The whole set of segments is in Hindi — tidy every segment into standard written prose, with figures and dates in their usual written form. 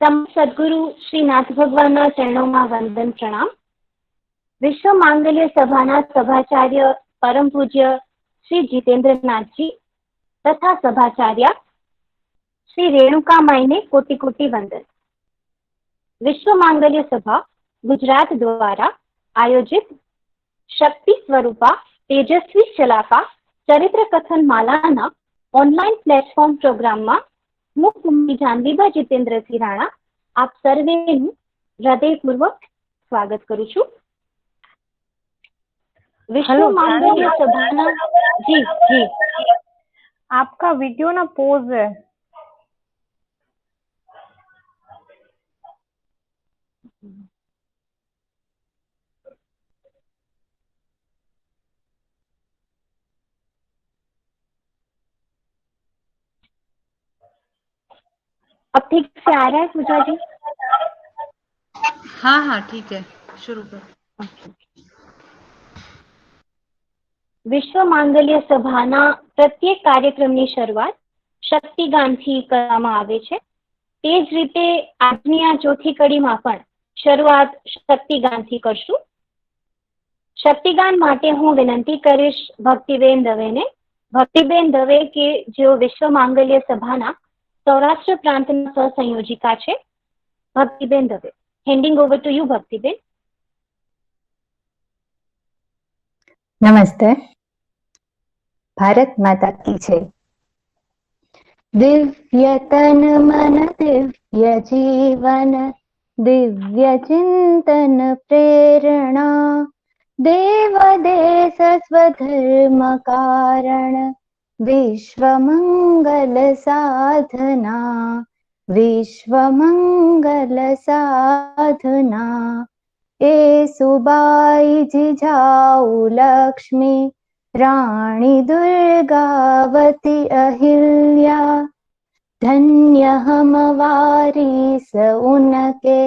सद्गुरु श्री नाथ भगवान चरणों में वंदन प्रणाम। विश्व मांगल्य सभा सभाचार्य परम पूज्य श्री जितेन्द्रनाथ जी तथा सभाचार्य श्री रेणुका माई ने कोटि कोटि वंदन। विश्व मांगल्य सभा गुजरात द्वारा आयोजित शक्ति स्वरूपा तेजस्वी शलाका चरित्र कथन माला ऑनलाइन प्लेटफॉर्म प्रोग्राम में मुख्य जानवीबा जितेन्द्र सिंह राणा आप सर्वे हृदयपूर्वक स्वागत करूं छूं। विश्व मांगल्य सभा जी जी आपका वीडियो ना पोज है। अब ठीक से आ रहा है पूजा जी? हाँ हाँ ठीक है, शुरू कर। विश्व मांगल्य सभाना प्रत्येक कार्यक्रमની શરૂઆત શક્તિગાનથી કરવામાં આવે છે। તે જ રીતે આજની આ ચોથી કડીમાં પણ શરૂઆત શક્તિગાનથી કરશું। શક્તિગાન માટે હું વિનંતી કરીશ ભક્તિબેન દવેને। ભક્તિબેન દવે કે જેઓ વિશ્વ માંગલ્ય સભાના સૌરાષ્ટ્ર પ્રાંતના સહસંયોજિકા છે। Bhaktiben Dave, હેન્ડિંગ over to you Bhaktiben. नमस्ते। भारत माता की जय। दिव्य तन मन दिव्य जीवन दिव्य चिंतन प्रेरणा देव देश स्वधर्म कारण विश्व मंगल साधना विश्व मंगल साधना। ए सुबाई जिजाऊ लक्ष्मी रानी दुर्गावती अहिल्या धन्य हम वारिस उनके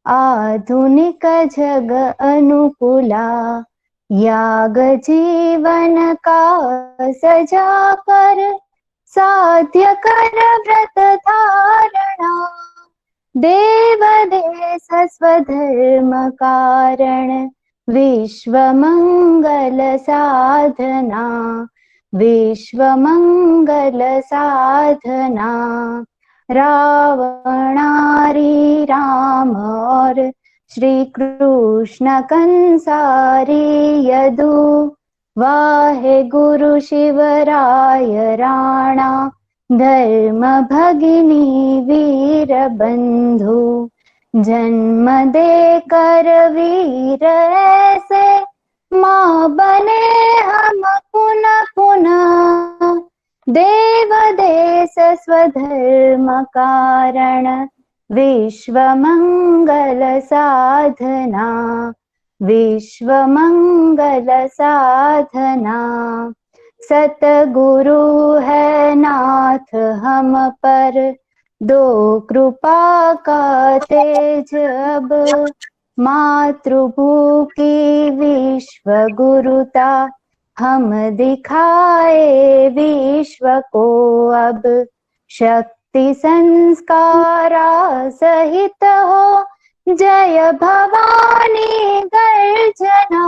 आधुनिक जग अनुकूला। याग जीवन का सजा कर साध्य कर व्रत धारणा देव देश स्वधर्म कारण विश्व मंगल साधना विश्व मंगल साधना। रावणारी राम और श्री कृष्ण कंसारी यदु वाहे गुरु शिवराय राणा धर्म भगिनी वीर बंधु जन्म देकर वीर ऐसे माँ बने हम पुनः पुनः देव देश स्वधर्म कारण विश्व मंगल साधना विश्व मंगल साधना। सतगुरु है नाथ हम पर दो कृपा का तेज अब मातृभू की विश्व गुरुता हम दिखाए विश्व को अब। शक्ति संस्कारा सहित हो जय भवानी गर्जना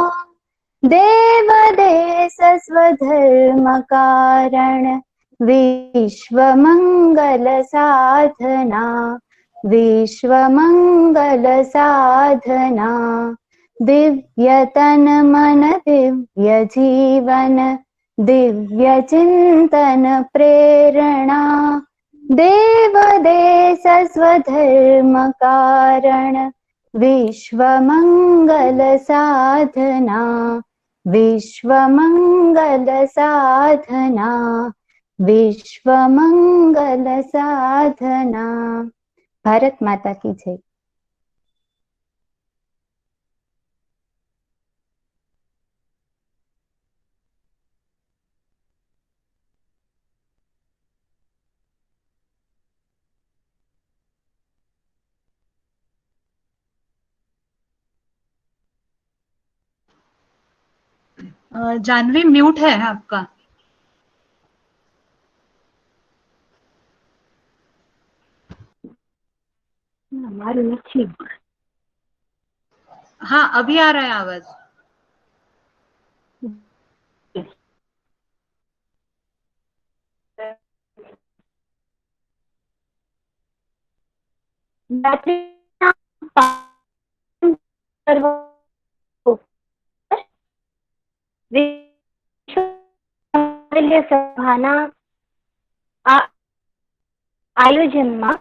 देव देश स्वधर्म कारण विश्व मंगल साधना विश्व मंगल साधना। दिव्य तन मन दिव्य जीवन दिव्य चिंतन प्रेरणा देव देश स्वधर्म कारण विश्व मंगल साधना विश्व मंगल साधना विश्व मंगल साधना। भारत माता की जय। जानवी म्यूट है आपका। તમારું નથી. हाँ अभी आ रहा है आवाज. સભાના આયોજનમાં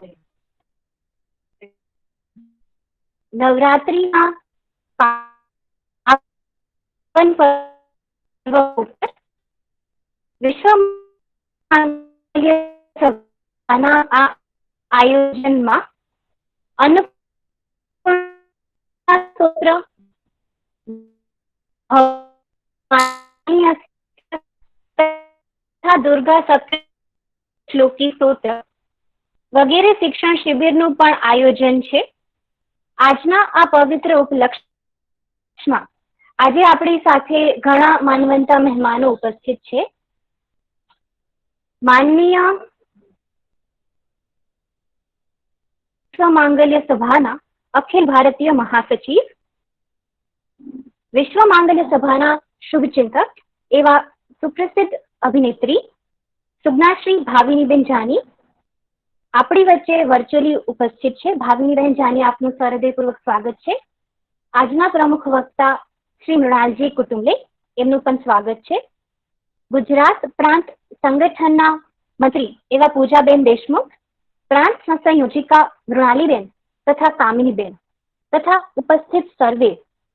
નવરાત્રીના પાવન પર્વ ઉપર વિશ્વ માંગલ્ય સભાના આ આયોજનમાં અન્નપૂર્ણા સ્તોત્ર, તથા દુર્ગા સપ્તશ્લોકી સ્તોત્ર વગેરે શિક્ષણ શિબિરનું પણ આયોજન છે. આજના આ પવિત્ર ઉપલક્ષમાં આજે આપણી સાથે ઘણા માનવંતા મહેમાનો ઉપસ્થિત છે. માનનીય વિશ્વ માંગલ્ય સભાના અખિલ ભારતીય મહાસચિવ, વિશ્વ માંગલ્ય સભાના શુભચિંતક એવા સુપ્રસિદ્ધ અભિનેત્રી સુજ્ઞાશ્રી ભાવિનીબેન જાની આપણી વચ્ચે વર્ચ્યુઅલી ઉપસ્થિત છે. ભાવિનીબેન જાની, આપનું હૃદયપૂર્વક સ્વાગત છે. આજના પ્રમુખ વક્તા શ્રી મૃણાલજી કુટુંબલે, એમનું પણ સ્વાગત છે. ગુજરાત પ્રાંત સંગઠનના મંત્રી એવા પૂજાબેન દેશમુખ, પ્રાંત સંયોજિકા મૃણાલીબેન તથા કામિનીબેન તથા ઉપસ્થિત સર્વે,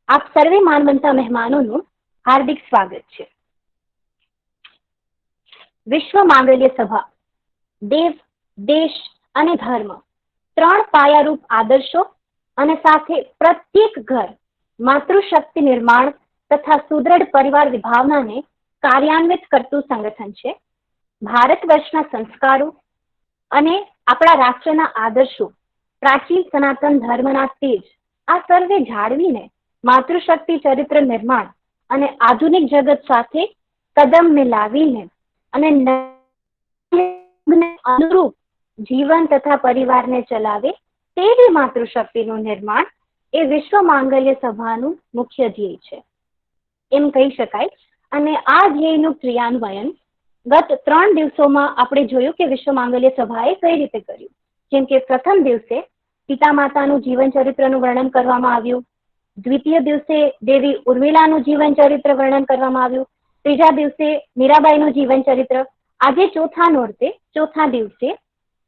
આપ સર્વે માનવંતા મહેમાનોનું હાર્દિક સ્વાગત છે. વિશ્વ માંગલ્ય સભા દેવ, દેશ અને ધર્મ ત્રણ પાયારૂપ આદર્શો અને સાથે પ્રત્યેક ઘર માતૃશક્તિ નિર્માણ તથા સુદૃઢ પરિવાર વિભાવનાને કાર્યાન્વિત કરતું સંગઠન છે. ભારત વર્ષના સંસ્કારો અને આપણા રાષ્ટ્રના આદર્શો, પ્રાચીન સનાતન ધર્મના તેજ આ સર્વે જાળવીને માતૃશક્તિ ચરિત્ર નિર્માણ અને આધુનિક જગત સાથે કદમ મિલાવીને અને અનુરૂપ જીવન તથા પરિવારને ચલાવે તેવી માતૃશક્તિનું નિર્માણ એ વિશ્વ માંગલ્ય સભાનું મુખ્ય ધ્યેય છે એમ કહી શકાય. અને આ ધ્યેયનું ક્રિયાન્વયન ગત 3 દિવસોમાં આપણે જોયું કે વિશ્વ માંગલ્ય સભાએ કઈ રીતે કર્યું. જેમ કે પ્રથમ દિવસે પિતા માતાનું જીવન ચરિત્રનું વર્ણન કરવામાં આવ્યું, દ્વિતીય દિવસે દેવી ઉર્મિલાનું જીવન ચરિત્ર વર્ણન કરવામાં આવ્યું, ત્રીજા દિવસે મીરાબાઈનું જીવન ચરિત્ર. આજે ચોથા દિવસે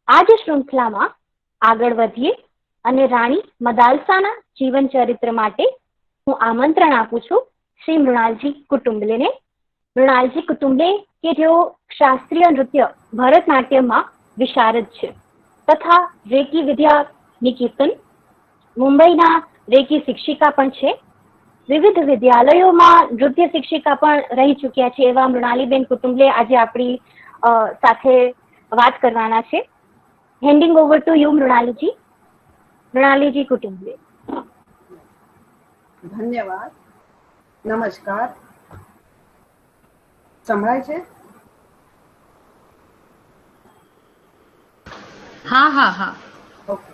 આ જ શૃંખલામાં આગળ વધીએ અને રાણી મદાલસાના જીવન ચરિત્ર માટે હું આમંત્રણ આપું છું શ્રી મૃણાલજી કુટુંબલેને. મૃણાલજી કુટુંબલે કે જેઓ શાસ્ત્રીય નૃત્ય ભરતનાટ્યમમાં વિશારદ છે તથા રેકી વિદ્યા નિકેતન મુંબઈના રેકી શિક્ષિકા પણ છે. વિવિધ વિદ્યાલયોમાં નૃત્ય શિક્ષિકા પણ રહી ચૂક્યા છે એવા મૃણાલીબેન કુટુંબલે આજે આપણી સાથે વાત કરવાના છે. Handing over to you Mrinaliji કુટુંબલે. ધન્યવાદ. નમસ્કાર. સંભળાય છે? हाँ हाँ हाँ. ઓકે.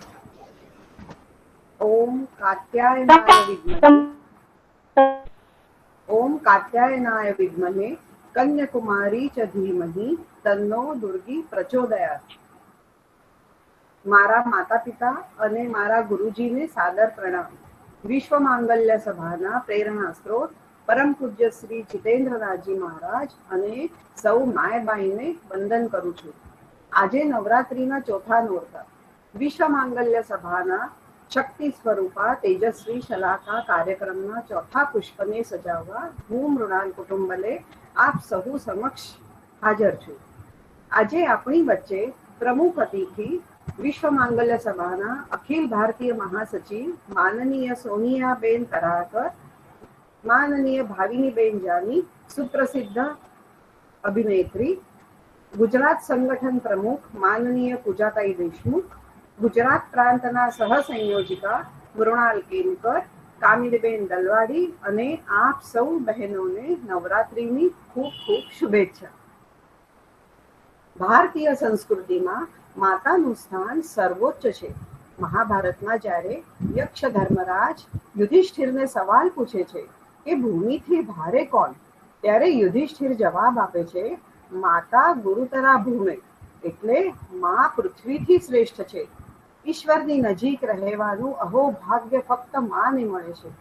ઓમ કાત્યાયનાય વિદ્મહે કન્યાકુમારી ચ ધીમહિ તન્નો દુર્ગી પ્રચોદયાત. મારા માતા પિતા અને મારા ગુરુજીને સાદર પ્રણામ. વિશ્વ માંગલ્ય સભાના પ્રેરણા સ્ત્રોત પરમ પૂજ્ય શ્રી જીતેન્દ્રનાથજી મહારાજ અને સૌ માયબાઈને વંદન કરું છું. આજે નવરાત્રીના ચોથા નોરતા વિશ્વ માંગલ્ય સભાના શક્તિ સ્વરૂપા તેજસ્વી શલાકા કાર્યક્રમના ચોથા પુષ્પને સજાવવા હું મૃણાલ કુટુંબલે આપ સહુ સમક્ષ હાજર છું. આજે આપણી વચ્ચે પ્રમુખ અતિથિ વિશ્વ માંગલ્ય સભાના અખિલ ભારતીય મહાસચિવ માનનીય સોનિયાબેન તરાકર, માનનીય ભાવિનીબેન જાની, સુપ્રસિદ્ધ અભિનેત્રી, ગુજરાત સંગઠન પ્રમુખ માનનીય પૂજાતાઈ દેશમુખ, ગુજરાત પ્રાંતના સહસંયોજિકા મૃણાલ કેનકર, કામિનીબેન દલવાડી અને આપ સૌ બહેનોને નવરાત્રીની ખૂબ ખૂબ શુભેચ્છા. ભારતીય સંસ્કૃતિમાં માતાનું સ્થાન સર્વોચ્ચ છે. મહાભારતમાં જ્યારે યક્ષ ધર્મરાજ યુધિષ્ઠિરને સવાલ પૂછે છે કે ભૂમિથી ભારે કોણ, ત્યારે યુધિષ્ઠિર જવાબ આપે છે, માતા ગુરુતરા ભૂમિ, એટલે માં પૃથ્વીથી શ્રેષ્ઠ છે. ઈશ્વરની નજીક રહેવાનું અહોભાગ્ય ફક્ત માને મળે છે.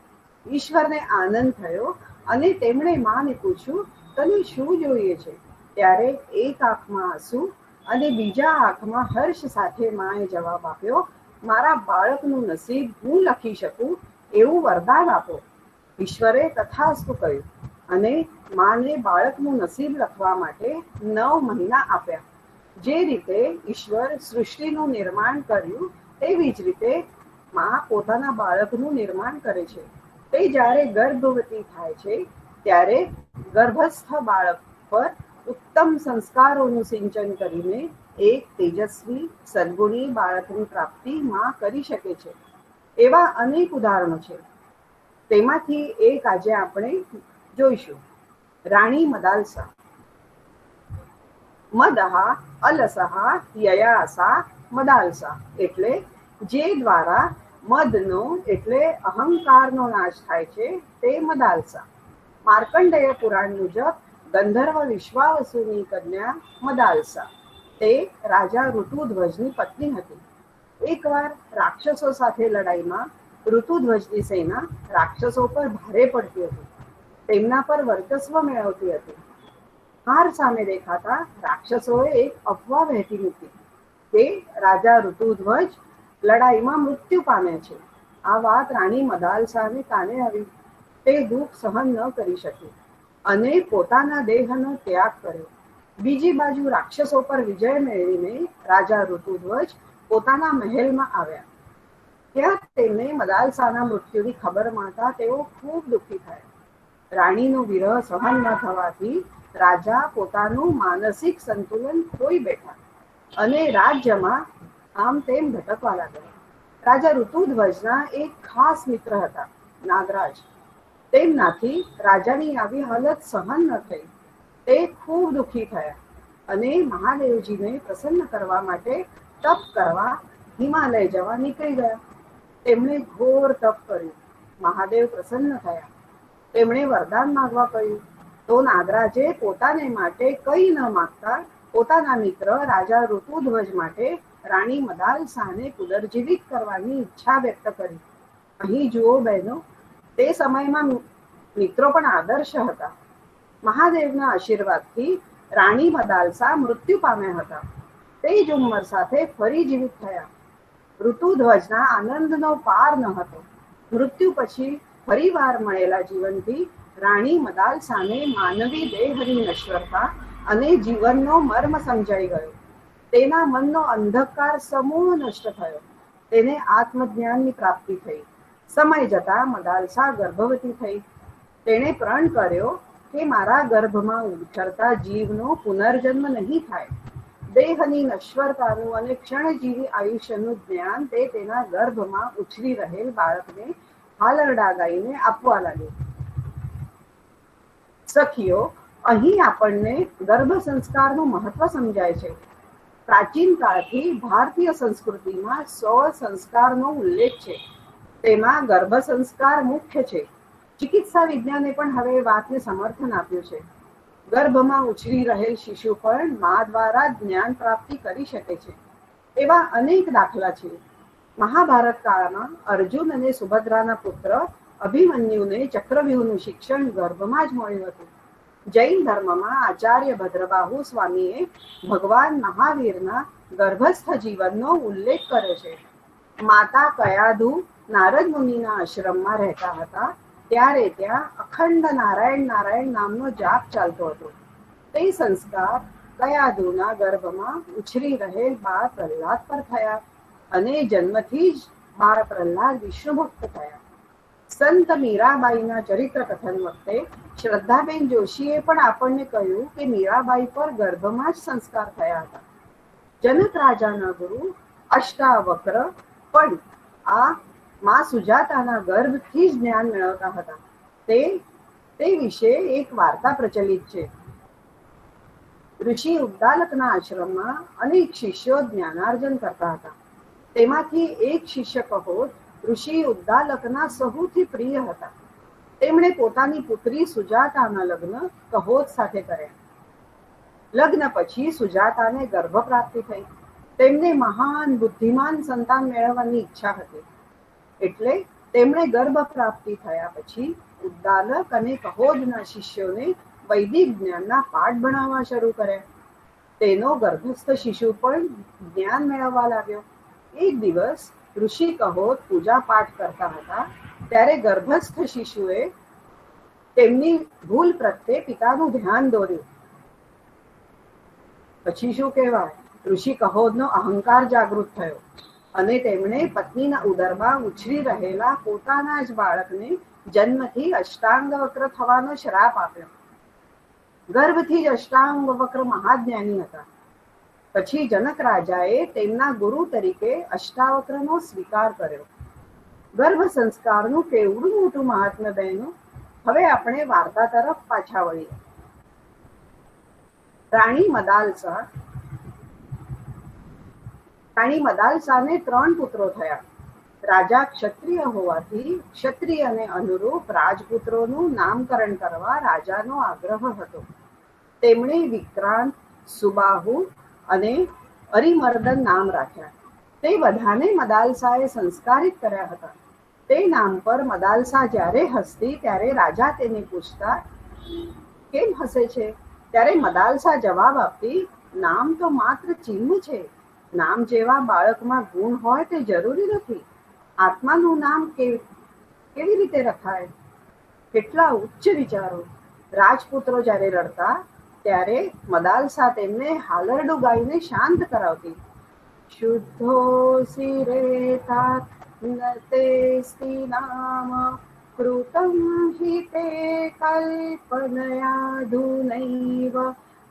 ઈશ્વરને આનંદ થયો અને તેમણે માને પૂછ્યું, તને શું જોઈએ છે? ત્યારે એક આંખમાં આંસુ અને બીજા આંખમાં હર્ષ સાથે માએ જવાબ આપ્યો, મારા બાળકનું નસીબ હું લખી શકું એવું વરદાન આપો. ઈશ્વરે તથાસ્તુ કહ્યું અને માને બાળકનું નસીબ લખવા માટે 9 મહિના આપ્યા. જે રીતે ઈશ્વર સૃષ્ટિનું નિર્માણ કર્યું તેવી જ રીતે માં પોતાના બાળકનું નિર્માણ કરે છે. તે જ્યારે ગર્ભવતી થાય છે ત્યારે ગર્ભસ્થ બાળક પર ઉત્તમ સંસ્કારોનું સિંચન કરીને એક તેજસ્વી સદગુણી બાળકની પ્રાપ્તિ માં કરી શકે છે. એવા અનેક ઉદાહરણો છે. તેમાંથી એક આજે આપણે જોઈશું. રાણી મદાલસા. મદહા અલસહા યયાસા મદાલસા, એટલે જે દ્વારા મદનો એટલે અહંકારનો નાશ થાય છે તે મદાલસા. માર્કંડેય પુરાણ મુજબ ગંધર્વ વિશ્વાવસુની કન્યા મદાલસા તે રાજા ઋતુધ્વજની પત્ની હતી. એકવાર રાક્ષસો સાથે લડાઈમાં ઋતુધ્વજની સેના રાક્ષસો પર ભારે પડતી હતી. તેમના પર વર્ચસ્વ મેળવતી હતી. હાર સામે દેખાતા રાક્ષસોએ એક અફવા વહેતી મૂકી કે રાજા ઋતુધ્વજ લડાઈમાં મૃત્યુ પામે છે. આ વાત રાણી મદાલસાને કાને આવી. તે દુઃખ સહન ન કરી શકી અને પોતાના દેહનો ત્યાગ કર્યો. બીજી બાજુ રાક્ષસો પર વિજય મેળવીને રાજા ઋતુધ્વજ પોતાના મહેલમાં આવ્યા. ત્યાં તેમને મદાલસાના મૃત્યુની ખબર મળતા તેઓ ખૂબ દુઃખી થયા. રાણીનો વિરહ સહન ન થવાથી રાજા પોતાનું માનસિક સંતુલન ખોઈ બેઠા અને રાજ્યમાં આમ તેમ ભટકવા લાગ્યા. રાજા ઋતુધ્વજના એક ખાસ મિત્ર હતા, નાગરાજ. તેમનાથી રાજાની આવી હાલત સહન ન થઈ. તે ખૂબ દુઃખી થયા અને મહાદેવજીને પ્રસન્ન કરવા માટે તપ કરવા હિમાલય જવા નીકળી ગયા. તેમણે ઘોર તપ કર્યું. મહાદેવ પ્રસન્ન થયા. તેમણે વરદાન માંગવા કહ્યું તો નાગરાજે પોતાને માટે કંઈ ન માંગતા પોતાના મિત્ર રાજા ઋતુધ્વજ માટે રાણી મદાલસાને પુનર્જીવિત કરવાની ઈચ્છા વ્યક્ત કરી. અહીં જુઓ બહેનો, તે સમયમાં મિત્રો પણ આદર્શ હતા. મહાદેવના આશીર્વાદથી રાણી મદાલસા મૃત્યુ પામ્યા હતા. તે જ ઉંમર સાથે ફરી જીવિત થયા. ઋતુધ્વજના આનંદનો પાર ન હતો. મૃત્યુ પછી ફરીવાર મળેલા જીવનથી રાણી મદાલસાને માનવી દેહની નશ્વરતા અને જીવનનો મર્મ સમજાઈ ગયો. તેના મનનો અંધકાર સમૂળ નષ્ટ થયો. તેને આત્મજ્ઞાનની પ્રાપ્તિ થઈ. સમય જતા મદાલસા ગર્ભવતી થઈ. તેણે પ્રણ કર્યો કે મારા ગર્ભમાં ઉછરતા જીવનો પુનર્જન્મ નહીં થાય. દેહની નશ્વરતાનું અને ક્ષણજીવી આયુષ્યનું જ્ઞાન તે તેના ગર્ભમાં ઉછરી રહેલ બાળકને હાલરડા ગાઈને આપવા લાગ્યો. સખીઓ, અહીં આપણને ગર્ભ સંસ્કારનું મહત્વ સમજાય છે. પ્રાચીન કાળથી ભારતીય સંસ્કૃતિમાં 16 સંસ્કારનો ઉલ્લેખ છે. તેમાં ગર્ભ સંસ્કાર મુખ્ય છે. ચિકિત્સા વિજ્ઞાને પણ હવે વાતને સમર્થન આપ્યું છે. ગર્ભમાં ઉછરી રહેલ શિશુ પણ મા દ્વારા જ્ઞાન પ્રાપ્તિ કરી શકે છે. એવા અનેક દાખલા છે. મહાભારત કાળમાં અર્જુન અને સુભદ્રાના પુત્ર અભિમન્યુને ચક્રવ્યૂહનું શિક્ષણ ગર્ભમાં જ મળ્યું હતું. જૈન ધર્મમાં આચાર્ય ભદ્રબાહુ સ્વામીએ ભગવાન મહાવીરના ગર્ભસ્થ જીવનનો ઉલ્લેખ કર્યો છે. માતા કયાધુ નારદ મુનિના આશ્રમમાં રહેતા હતા ત્યારે ત્યાં અખંડ નારાયણ નારાયણ નામનો જાપ ચાલતો હતો. તે સંસ્કાર કયાધુના ગર્ભમાં ઉછરી રહેલ બાળ પ્રહલાદ પર થયા અને જન્મથી જ બાળ પ્રહલાદ વિષ્ણુભક્ત થયા. સંત મીરાબાઈના ચરિત્ર કથન વખતે શ્રદ્ધાબેન જોશીએ પણ આપણને કહ્યું કે મીરાબાઈ પર ગર્ભમાં જ સંસ્કાર થયા હતા. જનક રાજાના ગુરુ અષ્ટાવક્ર પણ આ માં સુજાતાના ગર્ભથી જ જ્ઞાન મેળવતા હતા. તે વિશે એક વાર્તા પ્રચલિત છે. ઋષિ ઉદ્દાલકના આશ્રમમાં અનેક શિષ્યો જ્ઞાનાર્જન કરતા હતા. તેમાંથી એક શિષ્ય કહોત ઋષિ ઉદ્દાલકના સૌથી પ્રિય હતા. તેમણે પોતાની પુત્રી સુજાતાના લગ્ન કહોત સાથે કર્યા. લગ્ન પછી સુજાતાને ગર્ભ પ્રાપ્તિ થઈ. તેમને મહાન બુદ્ધિમાન સંતાન મેળવવાની ઈચ્છા હતી. એટલે તેમણે ગર્ભ પ્રાપ્તિ થયા પછી ઉદ્દાલક અને કહોદના શિષ્યોને વૈદિક જ્ઞાનના પાઠ ભણાવવા શરૂ કર્યા. તેનો ગર્ભસ્થ શિશુ પણ જ્ઞાન મેળવવા લાગ્યો. એક દિવસ ઋષિ કહોત પૂજા પાઠ કરતા હતા ત્યારે ગર્ભસ્થ શિશુએ તેમની ભૂલ પ્રત્યે પિતાનું ધ્યાન દોર્યું. પછી શું કહેવાય, ઋષિ કહોદનો અહંકાર જાગૃત થયો અને તેમણે પત્નીના ઉદરમાં ઉછરી રહેલા પોતાના જ બાળકને જન્મથી અષ્ટાંગ વક્ર થવાનો શ્રાપ આપ્યો. ગર્ભથી જ અષ્ટાંગ વક્ર મહાજ્ઞાની હતા. પછી જનક રાજાએ તેમના ગુરુ તરીકે અષ્ટાવક્રનો સ્વીકાર કર્યો. ગર્ભ સંસ્કારનું કેવડું મોટું મહાત્મ્ય બહેનો. હવે આપણે વાર્તા તરફ પાછા વળીએ. રાણી મદાલસાને 3 પુત્રો થયા. રાજા ક્ષત્રિય હોવાથી ક્ષત્રિયને અનુરૂપ રાજપુત્રોનું નામકરણ કરવા રાજાનો આગ્રહ હતો. તેમણે વિક્રાંત, સુબાહુ અને અરિમર્દન નામ રાખ્યા. તે બધાને મદાલસાએ સંસ્કારિત કર્યા હતા. તે નામ પર મદાલસા જ્યારે હસતી ત્યારે રાજા તેને પૂછતા, કેમ હસે છે? ત્યારે મદાલસા જવાબ આપતી, નામ તો માત્ર ચિહ્ન છે. નામ જેવા બાળકમાં ગુણ હોય તે જરૂરી નથી. આત્માનું નામ કેવી રીતે રખાય? કેટલા ઉચ્ચ વિચારો! રાજપુત્રો જ્યારે રડતા ત્યારે મદાલસા તેમને હાલરડું ગાઈને શાંત કરાવતી. શુદ્ધોસી રેતા તેસ્તિ નામ કૃતમ હિ તે કલ્પનયાધુનૈવ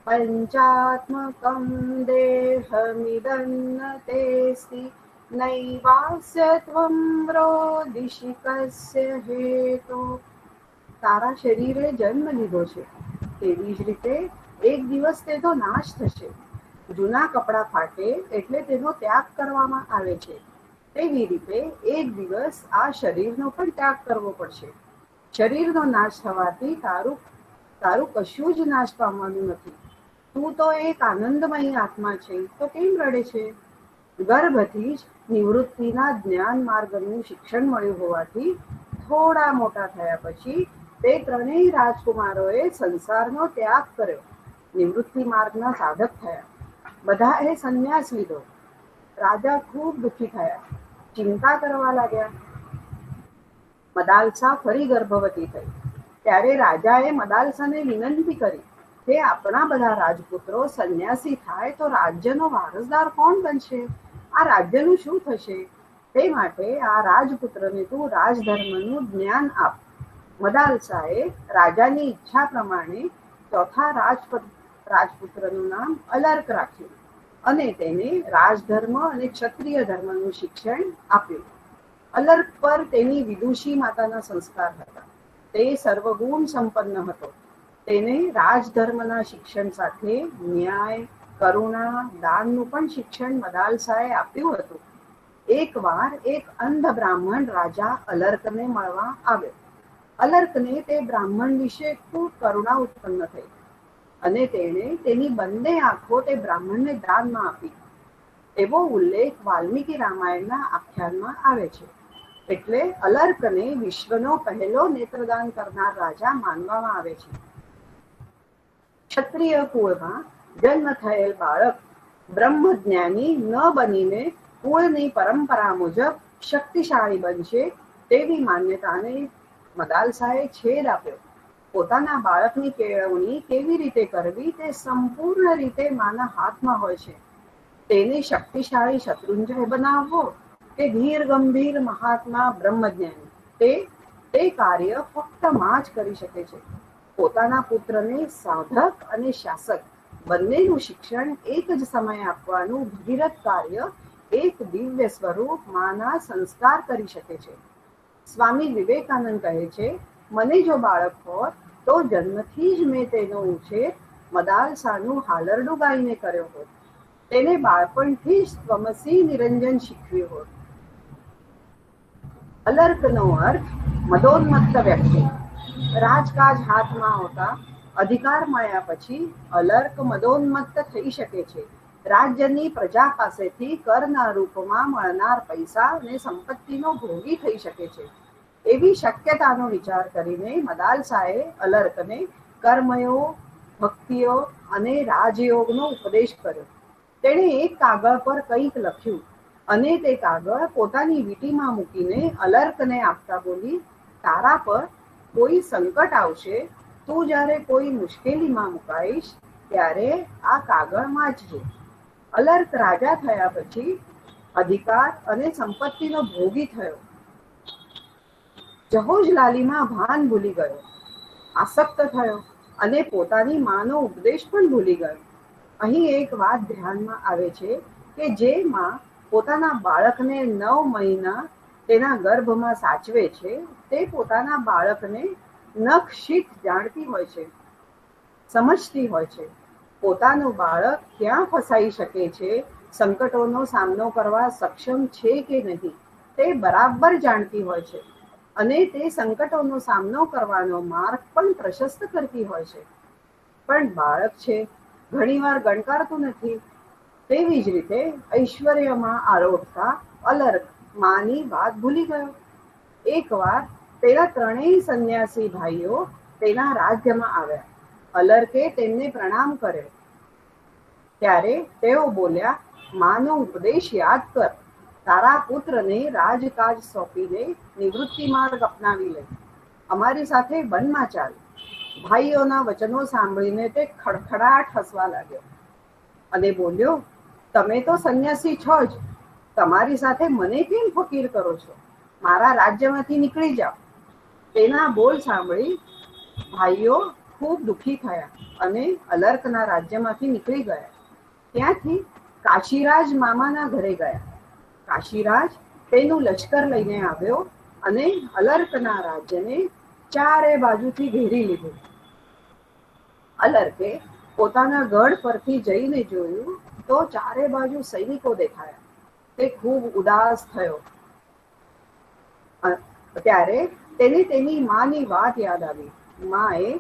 પંચાત્મકં દેહમિદન્ન તેસ્તિ નૈવાસ્ય ત્વં રોદિષિ કસ્ય હેતો. તારા શરીરે જન્મ લીધો છે, તેવી જ રીતે એક દિવસ તેનો નાશ થશે. જૂના કપડાં ફાટે એટલે તેનો ત્યાગ કરવામાં આવે છે, તેવી રીતે એક દિવસ આ શરીરનો પણ ત્યાગ કરવો પડશે. શરીરનો નાશ થવાથી તારું કશું જ નાશ પામવાનું નથી. તું તો એક આનંદમય આત્મા છે, તો કેમ રડે છે? ગર્ભથી જ નિવૃત્તિના જ્ઞાન માર્ગનું શિક્ષણ મળ્યું હોવાથી થોડા મોટા થયા પછી તે ત્રણેય રાજકુમારોએ સંસારનો ત્યાગ કર્યો. નિવૃત્તિ માર્ગના સાધક થયા. બધાએ સંન્યાસ લીધો. રાજા ખૂબ દુઃખી થયા, ચિંતા કરવા લાગ્યા. મદાલસા ફરી ગર્ભવતી થઈ. ત્યારે રાજાએ મદાલસાને વિનંતી કરી કે આપણા બધા રાજપુત્રો સંન્યાસી થાય તો રાજ્યનો વારસદાર કોણ બનશે? આ રાજ્યનું શું થશે? તે માટે આ રાજપુત્રને તું રાજધર્મનું જ્ઞાન આપ. મદાલસાએ રાજાની ઈચ્છા પ્રમાણે ચોથા રાજપુત્રનું નામ અલર્ક રાખ્યું અને તેને રાજધર્મ અને ક્ષત્રિય ધર્મનું શિક્ષણ આપ્યું. અલર્ક પર તેની વિદુષી માતાના સંસ્કાર હતા. તે સર્વગુણ સંપન્ન હતો. તેને રાજધર્મના શિક્ષણ સાથે ન્યાય, કરુણા, દાનનું પણ શિક્ષણ મદાલસાએ આપ્યું હતું. એકવાર એક અંધ બ્રાહ્મણ રાજા અલર્કને મળવા આવ્યો. અલર્કને તે બ્રાહ્મણ વિશે ખૂબ કરુણા ઉત્પન્ન થઈ અને તેણે તેની બંને આંખો તે બ્રાહ્મણને દાનમાં આપી. એવો ઉલ્લેખ વાલ્મીકી રામાયણના આખ્યાનમાં આવે છે. એટલે અલર્કને વિશ્વનો પહેલો નેત્રદાન કરનાર રાજા માનવામાં આવે છે. ક્ષત્રિય કુળમાં જન્મ થયેલ બાળક બ્રહ્મજ્ઞાની ન બનીને કુળની પરંપરા મુજબ શક્તિશાળી બનશે તેવી માન્યતાને મદાલસાએ છેદ આપ્યો. પોતાના બાળકની કેળવણી કેવી રીતે કરવી તે સંપૂર્ણ રીતે માના હાથમાં હોય છે. તેને શક્તિશાળી શત્રુંજય બનાવવો કે ધીર ગંભીર મહાત્મા બ્રહ્મજ્ઞાની, તે કાર્ય ફક્ત માં જ કરી શકે છે. પોતાના પુત્રને સાધક અને શાસક બંનેનું શિક્ષણ એક જ સમયે આપવાનું ભગીરથ કાર્ય એક દિવ્ય સ્વરૂપ માના સંસ્કાર કરી શકે છે. સ્વામી વિવેકાનંદ કહે છે, મને જો બાળક હોત તો જન્મથી જ મેં તેનો ઉછેર મદાલસાનું હાલરડું ગાઈને કર્યો હોત. તેને બાળપણથી જ ત્વમસી નિરંજન શીખવ્યું હોત. અલર્કનો અર્થ મદોન્મત્ત વ્યક્તિ. રાજકાજ હાથમાં આવતા અધિકાર મળ્યા પછી અલર્ક મદોન્મત્ત થઈ શકે છે. રાજ્યની પ્રજા પાસેથી કરના રૂપમાં મળનાર પૈસા અને સંપત્તિનો ભોગી થઈ શકે છે. એવી શક્યતાનો વિચાર કરીને મદાલસાએ અલર્કને કર્મયો, ભક્તિઓ અને રાજયોગનો ઉપદેશ કર્યો. તેણે એક કાગળ પર કંઈક લખ્યું અને તે કાગળ પોતાની વીંટીમાં મૂકીને અલર્કને આપતા બોલી, તારા પર કોઈ સંકટ આવશે, તું જ્યારે કોઈ મુશ્કેલીમાં મુકાઈશ ત્યારે આ કાગળ વાંચજે. અલર્ક રાજા થયા પછી અધિકાર અને સંપત્તિનો ભોગી થયો. જહોજલાલીમાં ભાન ભૂલી ગયો, આસક્ત થયો અને પોતાની માનો ઉપદેશ પણ ભૂલી ગયો. અહીં એક વાત ધ્યાનમાં આવે છે કે જે માં પોતાના બાળકને 9 મહિના તેના ગર્ભમાં સાચવે છે તે પોતાના બાળકને નખશીખ જાણતી હોય છે, સમજતી હોય છે. પોતાનું બાળક ક્યાં ફસાઈ શકે છે, સંકટોનો સામનો કરવા સક્ષમ છે કે નહીં તે બરાબર જાણતી હોય છે અને તે સંકટોનો સામનો કરવાનો માર્ગ પણ પ્રશસ્ત કરતી હોય છે. પણ બાળક છે ઘણીવાર ગણકારતું નથી. તેવી જ રીતે ઐશ્વર્યમાં આરોટતા અલર્ક માની વાત ભૂલી ગયો. એકવાર તેના 3 સંન્યાસી ભાઈઓ તેના રાજ્યમાં આવ્યા. અલર્કે તેમને પ્રણામ કર્યો ત્યારે તેઓ બોલ્યા, માનો ઉપદેશ યાદ કર. તારા પુત્રને રાજકાજ સોંપીને નિવૃત્તિ માર્ગ અપનાવી લે. અમારી સાથે વનમાં ચાલ. ભાઈઓના વચનો સાંભળીને તે ખડખડાટ હસવા લાગ્યો અને બોલ્યો, તમે તો સંન્યાસી છો જ, તમારી સાથે મને કેમ ફકીર કરો છો? મારા રાજ્યમાંથી નીકળી જાઓ. તેના બોલ સાંભળી ભાઈઓ ખૂબ દુઃખી થયા અને અલર્કના રાજ્યમાંથી નીકળી ગયા. ત્યાંથી કાશીરાજ મામાના ઘરે ગયા. કાશીરાજ તેનું લશ્કર લઈને આવ્યો અને અલર્કના રાજ્યને ચારે બાજુથી ઘેરી લીધું. અલર્કે પોતાના ગઢ પરથી જઈને જોયું તો ચારે બાજુ સૈનિકો દેખાયા. તે ખૂબ ઉદાસ થયો. ત્યારે તેને તેની માની વાત યાદ આવી. માએ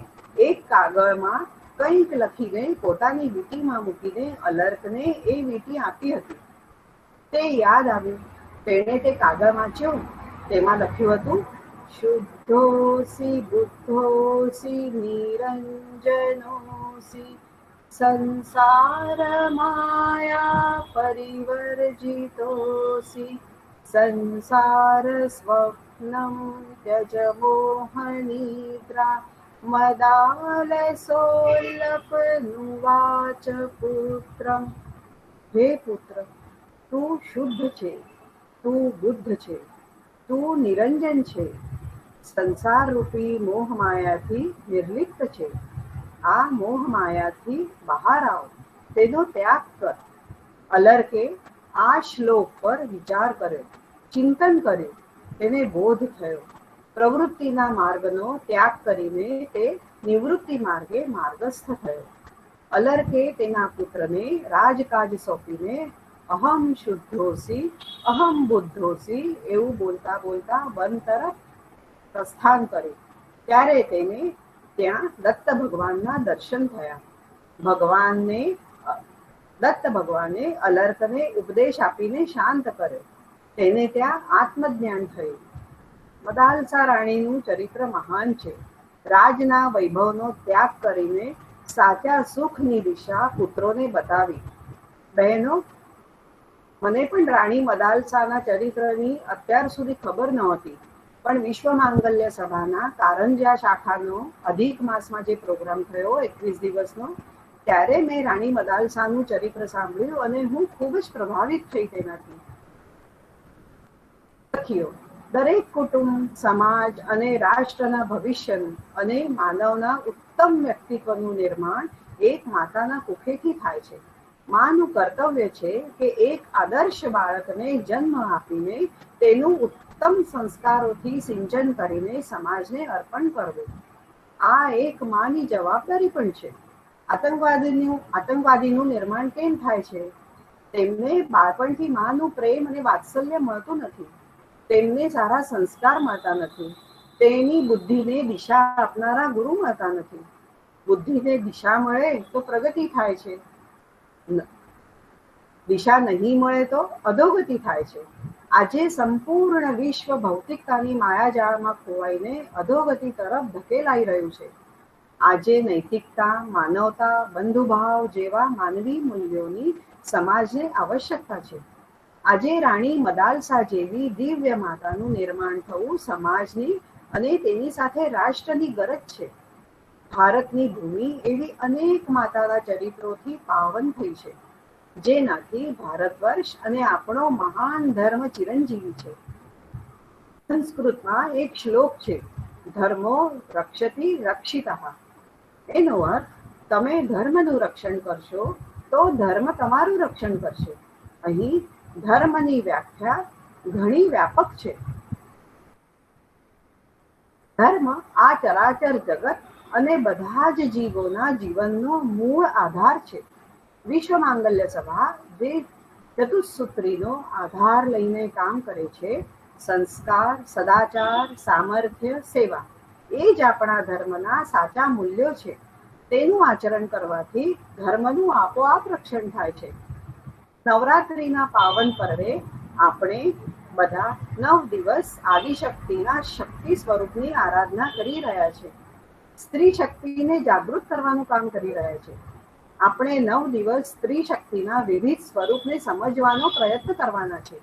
એક કાગળમાં કંઈક લખીને પોતાની વીંટીમાં મૂકીને અલર્કને એ વીંટી આપી હતી. તે યાદ આવ્યું. તેણે તે કાગળ વાંચ્યો. તેમાં લખ્યું હતું, શુદ્ધોસી બુદ્ધોસી નિરંજનોસી સંસાર માયા પરિવર્જિતોસી સંસાર સ્વપ્નમ ત્યજ મોહનિદ્રા મદાલસોલ્લપનુવાચ પુત્રમ. હે પુત્ર, તું શુદ્ધ છે, તું બુદ્ધ છે, તું નિરંજન છે, સંસાર રૂપી મોહ માયાથી નિર્લિપ્ત છે. આ મોહ માયાથી બહાર આવ, તેનો ત્યાગ કર. અલર્કે આ શ્લોક પર વિચાર કર્યો, ચિંતન કર્યું. તેને બોધ થયો. પ્રવૃત્તિના માર્ગનો ત્યાગ કરીને તે નિવૃત્તિ માર્ગે માર્ગસ્થ થયો. અલર્કે તેના પુત્રને રાજકાજ સોંપીને અહમ શુદ્ધોસી અહમ બુદ્ધોસી એવું બોલતા બોલતા વન તરફ પ્રસ્થાન કર્યું. ત્યારે તેને ત્યાં દત્ત ભગવાનના દર્શન થયા. દત્ત ભગવાને અલર્કને ઉપદેશ આપીને શાંત કર્યો. તેને ત્યાં આત્મજ્ઞાન થયું. મદાલસા રાણીનું ચરિત્ર મહાન છે. રાજના વૈભવનો ત્યાગ કરીને સાચા સુખની દિશા પુત્રોને બતાવી. બહેનો, મને પણ રાણી મદાલસાના ચરિત્રની અત્યાર સુધી ખબર નહોતી. પણ વિશ્વ માંગલ્ય સભાના કારંજા શાખાનો અધિક માસમાં જે પ્રોગ્રામ થયો 21 દિવસનો, ત્યારે મેં રાણી મદાલસાનું ચરિત્ર સાંભળ્યું અને હું ખૂબ જ પ્રભાવિત થઈ તેનાથી. સખીઓ, દરેક કુટુંબ, સમાજ અને રાષ્ટ્રના ભવિષ્યનું અને માનવના ઉત્તમ વ્યક્તિત્વનું નિર્માણ એક માતાના કુખેથી થાય છે. માનું કર્તવ્ય છે કે એક આદર્શ બાળકને જન્મ આપીને તેનું ઉત્તમ સંસ્કારોથી સિંચન કરીને સમાજને અર્પણ કરવું. આ એક માની જવાબદારી પણ છે. આતંકવાદીનું નિર્માણ કેમ થાય છે? તેમને બાળપણથી માનું પ્રેમ અને વાત્સલ્ય મળતું નથી. તેમને સારા સંસ્કાર મળતા નથી. તેની બુદ્ધિને દિશા આપનારા ગુરુ મળતા નથી. બુદ્ધિને દિશા મળે તો પ્રગતિ થાય છે, દિશા નહીં મળે તો અધોગતિ થાય છે. આજે સંપૂર્ણ વિશ્વ ભૌતિકતાની માયાજાળમાં ખોવાઈને અધોગતિ તરફ ધકેલાઈ રહ્યું છે. આજે નૈતિકતા, માનવતા, બંધુભાવ જેવા માનવી મૂલ્યોની સમાજને આવશ્યકતા છે. આજે રાણી મદાલસા જેવી દિવ્ય માતાનું નિર્માણ થવું સમાજની અને તેની સાથે રાષ્ટ્રની ગરજ છે. ભારતની ભૂમિ એવી અનેક માતાના ચરિત્રોથી પાવન થઈ છે, જેનાથી ભારતવર્ષ અને આપણો મહાન ધર્મ ચિરંજીવી છે. સંસ્કૃતમાં એક શ્લોક છે, ધર્મો રક્ષતિ રક્ષિતઃ. એનો અર્થ, તમે ધર્મનું રક્ષણ કરશો તો ધર્મ તમારું રક્ષણ કરશે. અહીં ધર્મની વ્યાખ્યા ઘણી વ્યાપક છે. ધર્મ આ ચરાચર જગત અને બધા જ જીવોના જીવનનો મૂળ આધાર છે. વિશ્વ માંગલ્ય સભા જે ચતુસૂત્રીનો આધાર લઈને કામ કરે છે, સંસ્કાર, સદાચાર, સામર્થ્ય, સેવા, એ જ આપણા ધર્મના સાચા મૂલ્યો છે. તેનું આચરણ કરવાથી ધર્મનું આપોઆપ રક્ષણ થાય છે. નવરાત્રિના પાવન પર્વે આપણે બધા 9 દિવસ આદિશક્તિના શક્તિ સ્વરૂપની આરાધના કરી રહ્યા છે. સ્ત્રી શક્તિને જાગૃત કરવાનું કામ કરી રહ્યા છે. આપણે 9 દિવસ સ્ત્રી શક્તિના વિવિધ સ્વરૂપને સમજવાનો પ્રયત્ન કરવાના છે.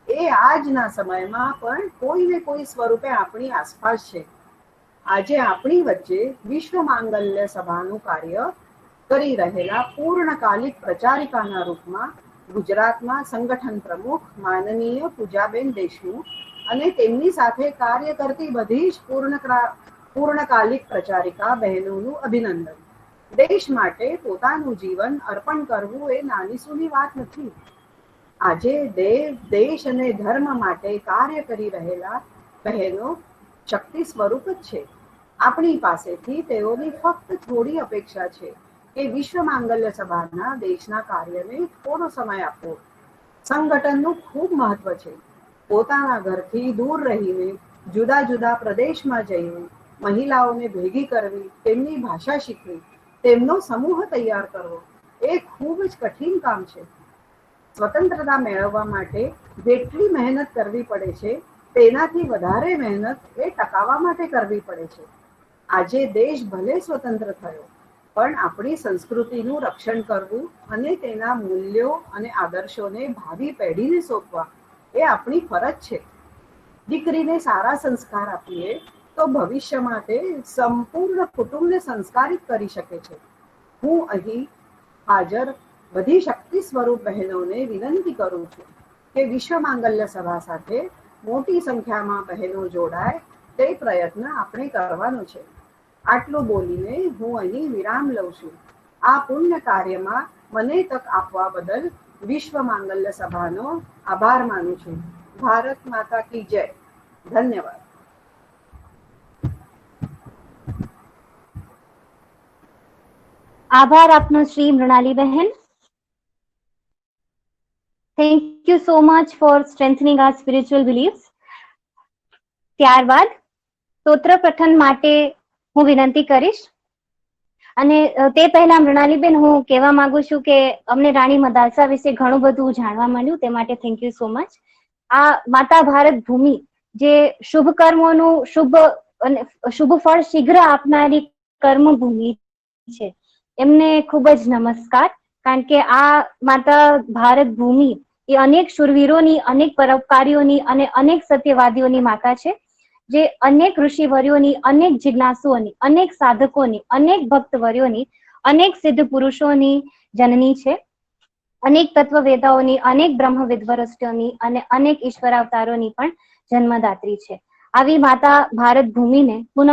એ આજના સમયમાં પણ કોઈ ને કોઈ સ્વરૂપે આપણી આસપાસ છે. આજે આપણી વચ્ચે વિશ્વ માંગલ્ય સભાનું કાર્ય કરી રહેલા પૂર્ણકાલિક પ્રચારિકાના રૂપમાં ગુજરાતમાં સંગઠન પ્રમુખ માનનીય પૂજાબેન દેશમુખ અને તેમની સાથે કાર્ય કરતી બધી જ પૂર્ણકાલિક પ્રચારિકા બહેનોનું અભિનંદન. દેશ માટે પોતાનું જીવન અર્પણ કરવું એ નાની સૂની વાત નથી. આજે દેશ અને ધર્મ માટે કાર્ય કરી રહેલા બહેનો શક્તિ સ્વરૂપ જ છે. આપણી પાસેથી તેઓની ફક્ત થોડી અપેક્ષા છે કે વિશ્વ માંગલ્ય સભાના દેશના કાર્યને થોડો સમય આપવો. સંગઠનનું ખૂબ મહત્વ છે. પોતાના ઘરથી દૂર રહીને જુદા જુદા પ્રદેશમાં જઈને મહિલાઓને ભેગી કરવી, તેમની ભાષા શીખવી, તેમનો સમૂહ તૈયાર કરવો એ ખૂબ જ કઠિન કામ છે. સ્વતંત્રતા મેળવવા માટે જેટલી મહેનત કરવી પડે છે તેનાથી વધારે મહેનત એ ટકાવવા માટે કરવી પડે છે. આજે દેશ ભલે સ્વતંત્ર થયો, પણ આપણી સંસ્કૃતિનું રક્ષણ કરવું અને તેના મૂલ્યો અને આદર્શોને ભાવિ પેઢીને સોંપવા એ આપણી ફરજ છે. દીકરીને સારા સંસ્કાર આપીએ તો ભવિષ્યમાં તે સંપૂર્ણ કુટુંબને સંસ્કારિત કરી શકે છે. હું અહીં હાજર બધી શક્તિ સ્વરૂપ બહેનોને વિનંતી કરું છું કે વિશ્વ માંગલ્ય સભા સાથે મોટી સંખ્યામાં બહેનો જોડાય તે પ્રયત્ન આપણે કરવાનો છે. આટલું બોલીને હું અહીં વિરામ લઉં છું. આ પુણ્ય કાર્યમાં મને તક આપવા બદલ વિશ્વ માંગલ્ય સભાનો આભાર માનું છું. ભારત માતા કી જય. ધન્યવાદ. આભાર આપનો શ્રી મૃણાલી બહેન. Thank you so much for strengthening our spiritual beliefs. ત્યારબાદ સ્તોત્ર પઠન માટે હું વિનંતી કરીશ. અને તે પહેલા મૃણાલીબેન હું કહેવા માંગુ છું કે અમને રાણી મદાલસા વિશે ઘણું બધું જાણવા મળ્યું, તે માટે થેન્ક યુ સો મચ. આ માતા ભારત ભૂમિ જે શુભ કર્મોનું શુભ ફળ શીઘ્ર આપનારી કર્મભૂમિ છે, એમને ખૂબ જ નમસ્કાર. કારણ કે આ માતા ભારત ભૂમિ એ અનેક શૂરવીરોની, અનેક પરોપકારીઓની અને અનેક સત્યવાદીઓની માતા છે, જે અનેક ઋષિવર્યોની, અનેક જિજ્ઞાસુઓની, અનેક સાધકોની, અનેક ભક્તવર્યોની, અનેક સિદ્ધ પુરુષોની જનની છે. અનેક તત્વવેદાઓની, અનેક બ્રહ્મ વિદ્વરષ્ટોની અને અનેક ઈશ્વરાવતારોની પણ જન્મદાત્રી છે. આવી માતા ભારત ભૂમિને પુનઃ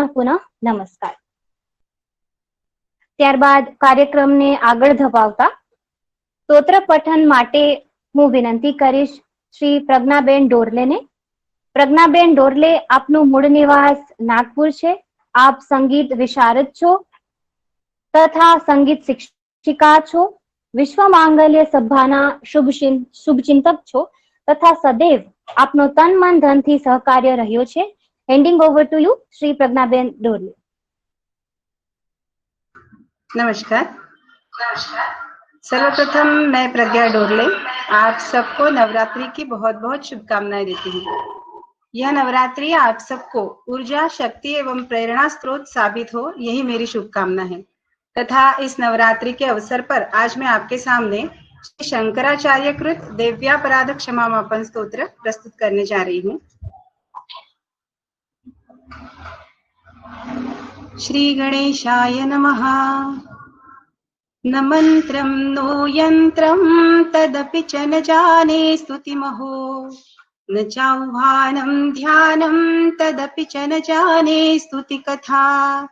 નમસ્કાર. ત્યારબાદ કાર્યક્રમને આગળ ધપાવતા સ્તોત્ર પઠન માટે હું વિનંતી કરીશ શ્રી પ્રજ્ઞાબેન ડોરલેને. પ્રજ્ઞાબેન ડોરલે, આપનું મૂળ નિવાસ નાગપુર છે. આપ સંગીત વિશારદ છો તથા સંગીત શિક્ષિકા છો. વિશ્વ માંગલ્ય સભાના શુભચિંતક છો તથા સદૈવ આપનો તન મન ધનથી સહકાર્ય રહ્યો છે. Handing over to you Shri Pragnaben Dorle. नमस्कार। सर्वप्रथम मैं प्रज्ञा डोरले आप सबको नवरात्रि की बहुत बहुत शुभकामनाएं देती हूँ। यह नवरात्रि आप सबको ऊर्जा, शक्ति एवं प्रेरणा स्रोत साबित हो, यही मेरी शुभकामना है। तथा इस नवरात्रि के अवसर पर आज मैं आपके सामने श्री शंकराचार्य कृत देव्यापराध क्षमामापन स्तोत्र प्रस्तुत करने जा रही हूँ। श्री गणेशाय नमः। न मंत्रं नो यंत्रं तदपि च न जाने स्तुतिमहो, न चाह्वानं ध्यानं तदपि च न जाने स्तुतिकथा,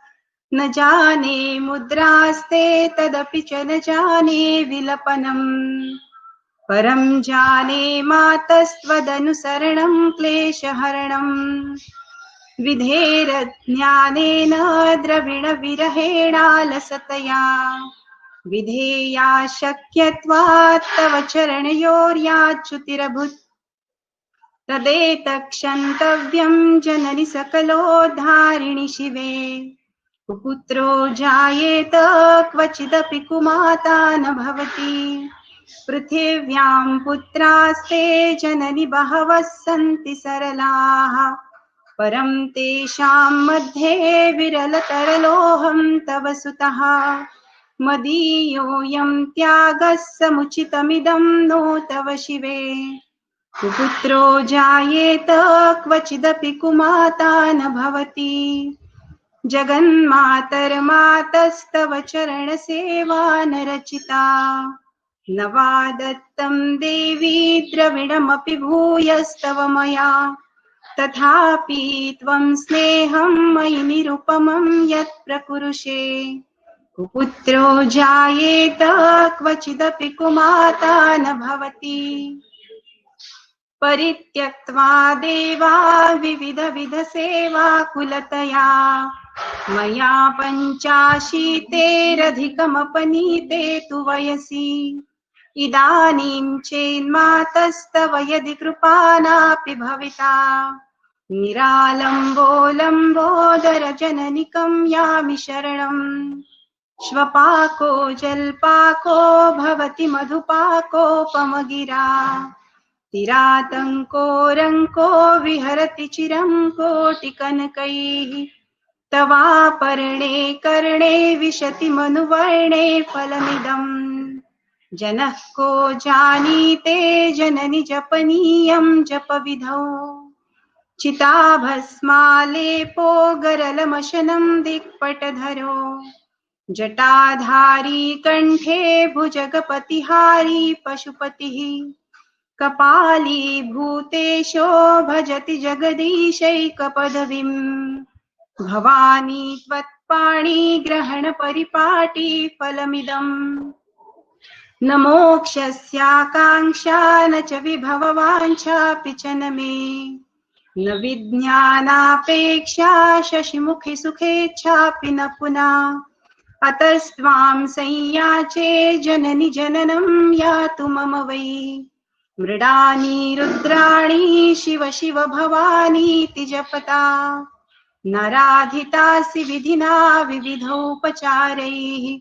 न जाने मुद्रास्ते तदपि च न जाने विलपनम्, परं जाने मातस्त्वदनुसरणं क्लेशहरणम्, विधेरज्ञानेन द्रविणविरहेणालसतया, विधेया शक्यत्वात् तव चरणयोर्याच्युतिरभूत्, तदेतक्षन्तव्यं जननि सकलोद्धारिणि शिवे, कुपुत्रो जायेत क्वचिदपि कुमाता न भवति, पृथिव्यां पुत्रास्ते जननि बहवः सन्ति सरलाः, परं तेषां मध्ये विरलतरलोऽहं तव सुतः, मदीयोऽयं त्यागः समुचितमिदं नो तव शिवे, कुपुत्रो जायेत क्वचिदपि कुमाता न भवति, जगन्मातर्मातस्तव चरणसेवा न रचिता, न वा दत्तं देवी द्रविणमपि भूयस्तव मया, तथापि त्वं स्नेहं मयि निरुपमं यत् प्रकुरुषे, कुपुत्रो जायेत क्वचिदपि कुमाता न भवति, परित्यक्त्वा देवा विविध सेवा कुलतया, मया पञ्चाशीतेरधिकमपनीते तु वयसि, इदानीं चेन्मातस्तव यदि कृपा नापि भविता, निरालम्बो लम्बोदर जननिकं यामि शरणम्, श्वपाको जल्पाको भवति मधुपाकोपमगिरा, तिरातङ्को रङ्को विहरति चिरं कोटिकनकैः, तवापर्णे कर्णे विशति मनुवर्णे फलमिदम्, जनः को जानीते जननि जपनीयं जपविधौ, चिताभस्मालेपो गरलमशनं दिक्पटधरो, जटाधारी कंठे भुजगपतिहारी पशुपतिः, कपाली भूतेशो भजति जगदीशैकपदवीम्, भवानी त्वत्पाणि ग्रहण परिपाटी फलमिदम्, न मोक्षस्याकाङ्क्षा न च विभववाञ्छापि च न मे, न विज्ञानापेक्षा शशिमुखि सुखेच्छापि न पुनः, अतस्त्वां संयाचे जननि जननं यातु मम वै, मृडानि रुद्राणि शिव शिव भवानीति जपता, नराधितासि विधिना विविधोपचारैः,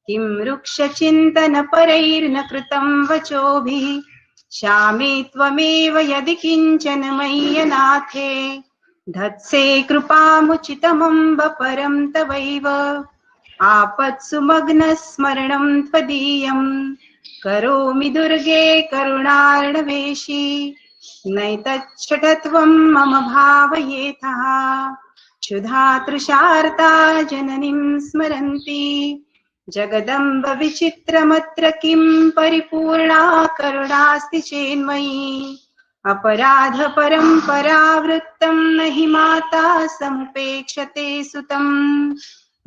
किं वृक्षचिन्तनपरैर्न कृतं वचोभिः, श्यामे त्वमेव यदि किञ्चन मय्यनाथे, धत्से कृपामुचितमम्ब परं तवैव, आपत्सु मग्नस्मरणं त्वदीयं, करोमि दुर्गे करुणार्णवेशी, नैतच्छठत्वं मम भावयेथः, क्षुधा तृषार्ता जननीं स्मरन्ति, जगदम्ब विचित्रमत्र किं परिपूर्णा करुणास्ति चेन्मयी, अपराध परम्परावृत्तं न हि माता समुपेक्षते सुतम्,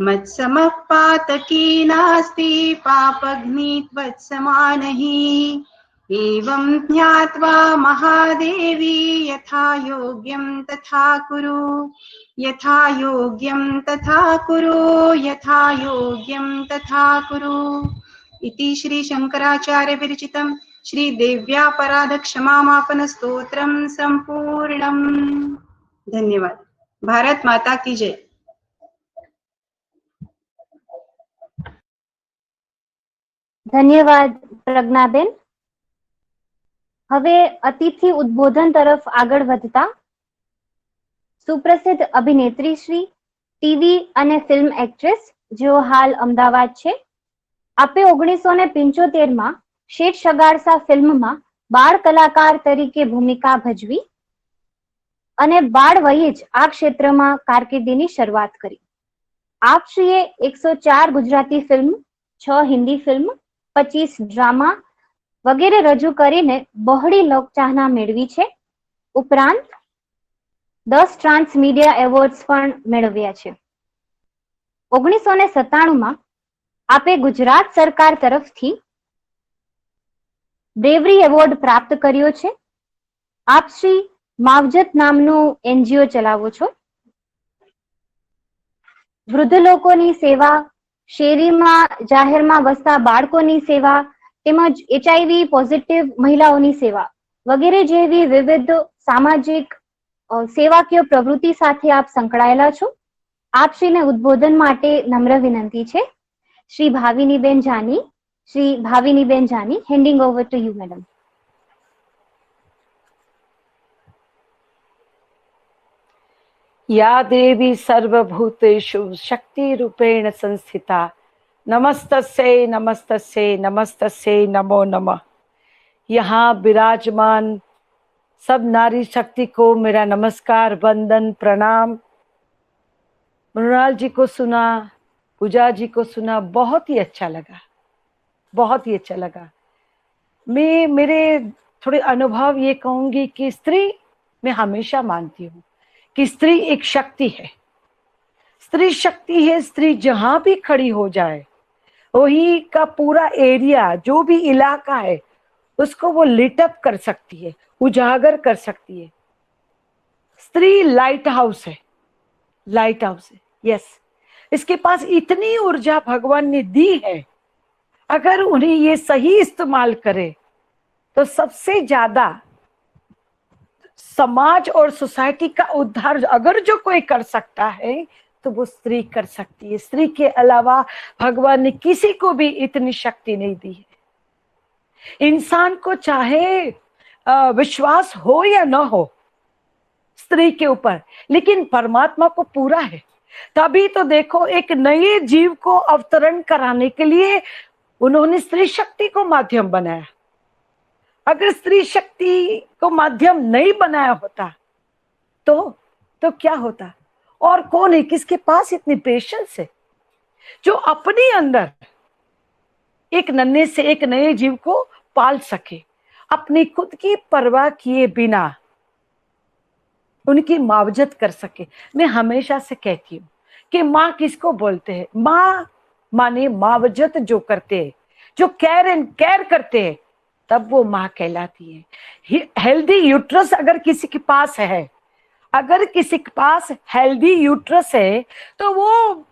मत्समः पातकी नास्ति पापग्नि त्वत्समानहि, एवं ज्ञात्वा महादेवी यथा योग्यं तथा कुरु, यथा योग्यं तथा कुरु, यथा योग्यं तथा कुरु, इति श्री शंकराचार्य विरचितम् श्री देव्यापराध क्षमामापन स्तोत्रम संपूर्णम। धन्यवाद। भारत माता की जय। ધન્યવાદ પ્રજ્ઞાબેન. હવે અતિથિ ઉદ્બોધન તરફ આગળ વધતા સુપ્રસિદ્ધ અભિનેત્રી શ્રી, ટીવી અને ફિલ્મ એક્ટ્રેસ, જેઓ હાલ અમદાવાદ છે. આપે 1975 માં શેઠ શગાળસા ફિલ્મમાં બાળ કલાકાર તરીકે ભૂમિકા ભજવી અને બાળ વયે જ આ ક્ષેત્રમાં કારકિર્દીની શરૂઆત કરી. આપશ્રીએ 104 Gujarati film, 6 Hindi film, 25 drama વગેરે રજૂ કરીને બહોળી લોકચાહના મેળવી છે. ઉપરાંત 10 ટ્રાન્સ મીડિયા એવોર્ડ્સ પણ મેળવ્યા છે. 1997 માં આપે ગુજરાત સરકાર તરફથી બ્રેવરી એવોર્ડ પ્રાપ્ત કર્યો છે. આપ શ્રી માવજત નામનું એનજીઓ ચલાવો છો. વૃદ્ધ લોકોની સેવા, શેરીમાં જાહેરમાં વસતા બાળકોની સેવા તેમજ HIV પોઝિટિવ મહિલાઓની સેવા વગેરે જેવી વિવિધ સામાજિક સેવાકીય પ્રવૃત્તિ સાથે આપ સંકળાયેલા છો. આપશ્રીને ઉદ્બોધન માટે નમ્ર વિનંતી છે. Shri Bhaviniben Jani. Shri Bhaviniben Jani, handing over to you madam. या देवी सर्वभूतेषु शक्ति रूपेण संस्थिता नमस्तस्यै नमस्तस्यै नमस्तस्यै नमो नमः। यहाँ विराजमान सब नारी शक्ति को मेरा नमस्कार, वंदन, प्रणाम। मृणाल जी को सुना, पूजा जी को सुना, बहुत ही अच्छा लगा, बहुत ही अच्छा लगा। मैं मेरे थोड़े अनुभव ये कहूंगी कि स्त्री, मैं हमेशा मानती हूँ कि स्त्री एक शक्ति है, स्त्री शक्ति है। स्त्री जहां भी खड़ी हो जाए वही का पूरा एरिया, जो भी इलाका है, उसको वो लिट अप कर सकती है, उजागर कर सकती है। स्त्री लाइट हाउस है, लाइट हाउस है। यस, इसके पास इतनी ऊर्जा भगवान ने दी है, अगर उन्हें ये सही इस्तेमाल करे तो सबसे ज्यादा समाज और सोसाइटी का उद्धार अगर जो कोई कर सकता है तो वो स्त्री कर सकती है। स्त्री के अलावा भगवान ने किसी को भी इतनी शक्ति नहीं दी है। इंसान को चाहे विश्वास हो या न हो स्त्री के ऊपर, लेकिन परमात्मा को पूरा है। तभी तो देखो, एक नए जीव को अवतरण कराने के लिए उन्होंने स्त्री शक्ति को माध्यम बनाया। अगर स्त्री शक्ति को माध्यम नहीं बनाया होता तो क्या होता? और कौन है, किसके पास इतनी पेशेंस है जो अपने अंदर एक नन्हे से एक नए जीव को पाल सके, अपनी खुद की परवाह किए बिना उनकी मावजत कर सके। मैं हमेशा से कहती हूँ कि माँ किसको बोलते हैं? माँ माने मावजत जो करते हैं, जो केयर करते हैं, तब वो माँ कहलाती है। हेल्दी यूट्रस अगर किसी के पास है, अगर किसी के पास हेल्दी यूट्रस है तो वो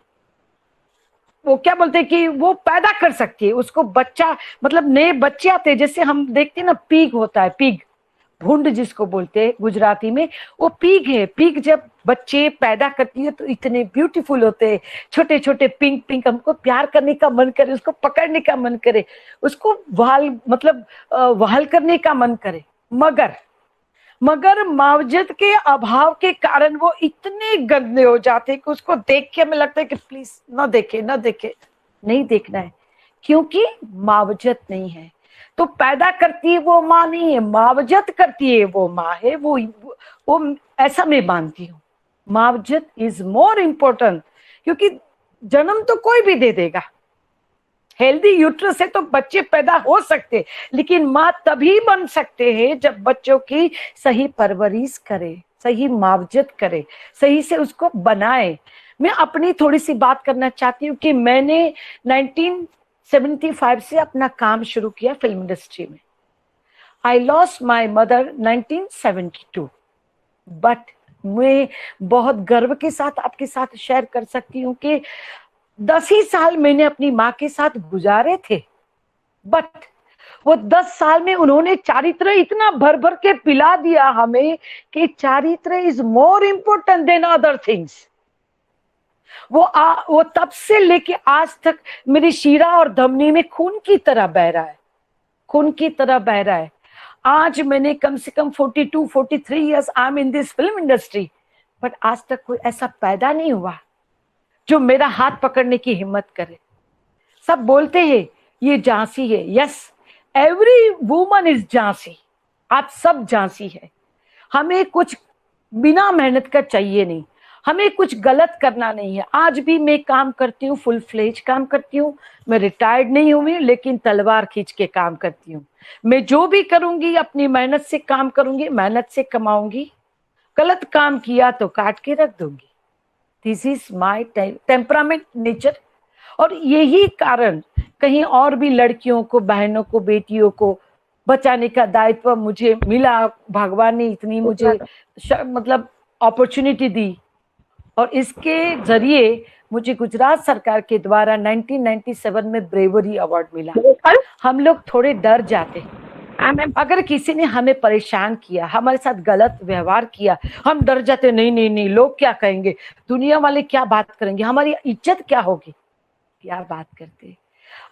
क्या बोलते हैं कि वो पैदा कर सकती है। उसको बच्चा, मतलब नए बच्चे आते हैं, जैसे हम देखते हैं ना, पीग होता है, पीग, भूंड जिसको बोलते हैं गुजराती में, वो पीग है। पीग जब बच्चे पैदा करती है तो इतने ब्यूटीफुल होते हैं, छोटे छोटे पिंक पिंक, हमको प्यार करने का मन करे, उसको पकड़ने का मन करे, उसको वहाल करने का मन करे। मगर मावजत के अभाव के कारण वो इतने गंदे हो जाते हैं कि उसको देख के हमें लगता है कि प्लीज न देखे, नहीं देखना है, क्योंकि मावजत नहीं है। तो पैदा करती है वो माँ नहीं है, मावजत करती है वो माँ है। वो ऐसा मैं मानती हूँ। मावजत इज मोर इम्पोर्टेंट, क्योंकि जन्म तो कोई भी दे देगा। हेल्दी यूट्रस है तो बच्चे पैदा हो सकते, लेकिन माँ तभी बन सकते हैं जब बच्चों की सही परवरिश करे, सही मावजत करे, सही से उसको बनाए। मैं अपनी थोड़ी सी बात करना चाहती हूँ कि मैंने 1975 से अपना काम शुरू किया फिल्म इंडस्ट्री में। I lost my mother 1972, but मैं बहुत गर्व के साथ आपके साथ शेयर कर सकती हूँ कि 10 ही साल मैंने अपनी माँ के साथ गुजारे थे। बट वो 10 साल में उन्होंने चारित्र इतना भर भर के पिला दिया हमें कि चारित्र is more important than other things. वो तब से लेके आज तक मेरी शीरा और धमनी में खून की तरह बह रहा है, खून की तरह बह रहा है। आज मैंने कम से कम 42-43 years I am in this film industry, but आज तक कोई ऐसा पैदा नहीं हुआ जो मेरा हाथ पकड़ने की हिम्मत करे। सब बोलते हैं ये झांसी है, yes every woman is Jhansi, आप सब झांसी है। हमें कुछ बिना मेहनत का चाहिए नहीं, हमें कुछ गलत करना नहीं है। आज भी मैं काम करती हूँ, फुल फ्लेज काम करती हूँ, मैं रिटायर्ड नहीं हुई लेकिन तलवार खींच के काम करती हूँ। मैं जो भी करूंगी अपनी मेहनत से काम करूंगी, मेहनत से कमाऊंगी। गलत काम किया तो काट के रख दूंगी। This is my temperament, nature. और यही कारण कहीं और भी लड़कियों को, बहनों को, बेटियों को बचाने का दायित्व मुझे मिला। भगवान ने इतनी मुझे मतलब अपॉर्चुनिटी दी और इसके जरिए मुझे गुजरात सरकार के द्वारा 1997 में ब्रेवरी अवार्ड मिला। हम लोग थोड़े डर जाते हैं, अगर किसी ने हमें परेशान किया, हमारे साथ गलत व्यवहार किया, हम डर जाते, नहीं नहीं नहीं लोग क्या कहेंगे, दुनिया वाले क्या बात करेंगे, हमारी इज्जत क्या होगी। क्या बात करते,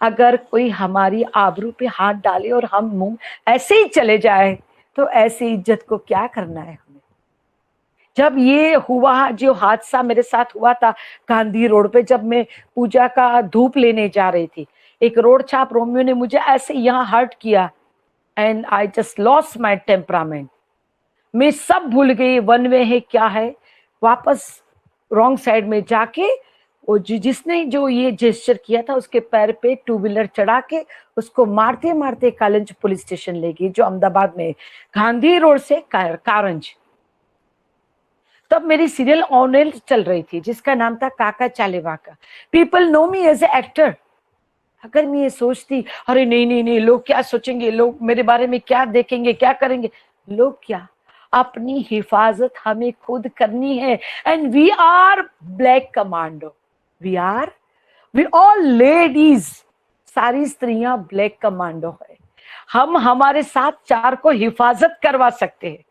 अगर कोई हमारी आबरू पे हाथ डाले और हम मुंह ऐसे ही चले जाए तो ऐसी इज्जत को क्या करना है हमें। जब ये हुआ, जो हादसा मेरे साथ हुआ था गांधी रोड पे, जब मैं पूजा का धूप लेने जा रही थी, एक रोड छाप रोमियो ने मुझे ऐसे यहाँ हर्ट किया and I just lost my temperament. मैं सब भूल गई, वन वे है क्या है, वापस रॉन्ग साइड में जाके वो जिसने जो ये जेस्चर किया था उसके पैर पे टू व्हीलर चढ़ा के उसको मारते मारते कालंज पुलिस स्टेशन ले गई, जो अहमदाबाद में, गांधी रोड से कारंज। तब मेरी सीरियल ऑनलाइन चल रही थी जिसका नाम था काका चालेवा का। People know me as a actor. अगर मैं ये सोचती अरे नहीं नहीं नहीं लोग क्या सोचेंगे, लोग मेरे बारे में क्या देखेंगे, क्या करेंगे, लोग क्या, अपनी हिफाजत हमें खुद करनी है। And we are black commando, we all ladies, सारी स्त्रियां ब्लैक कमांडो है। हम हमारे साथ 4 को हिफाजत करवा सकते हैं।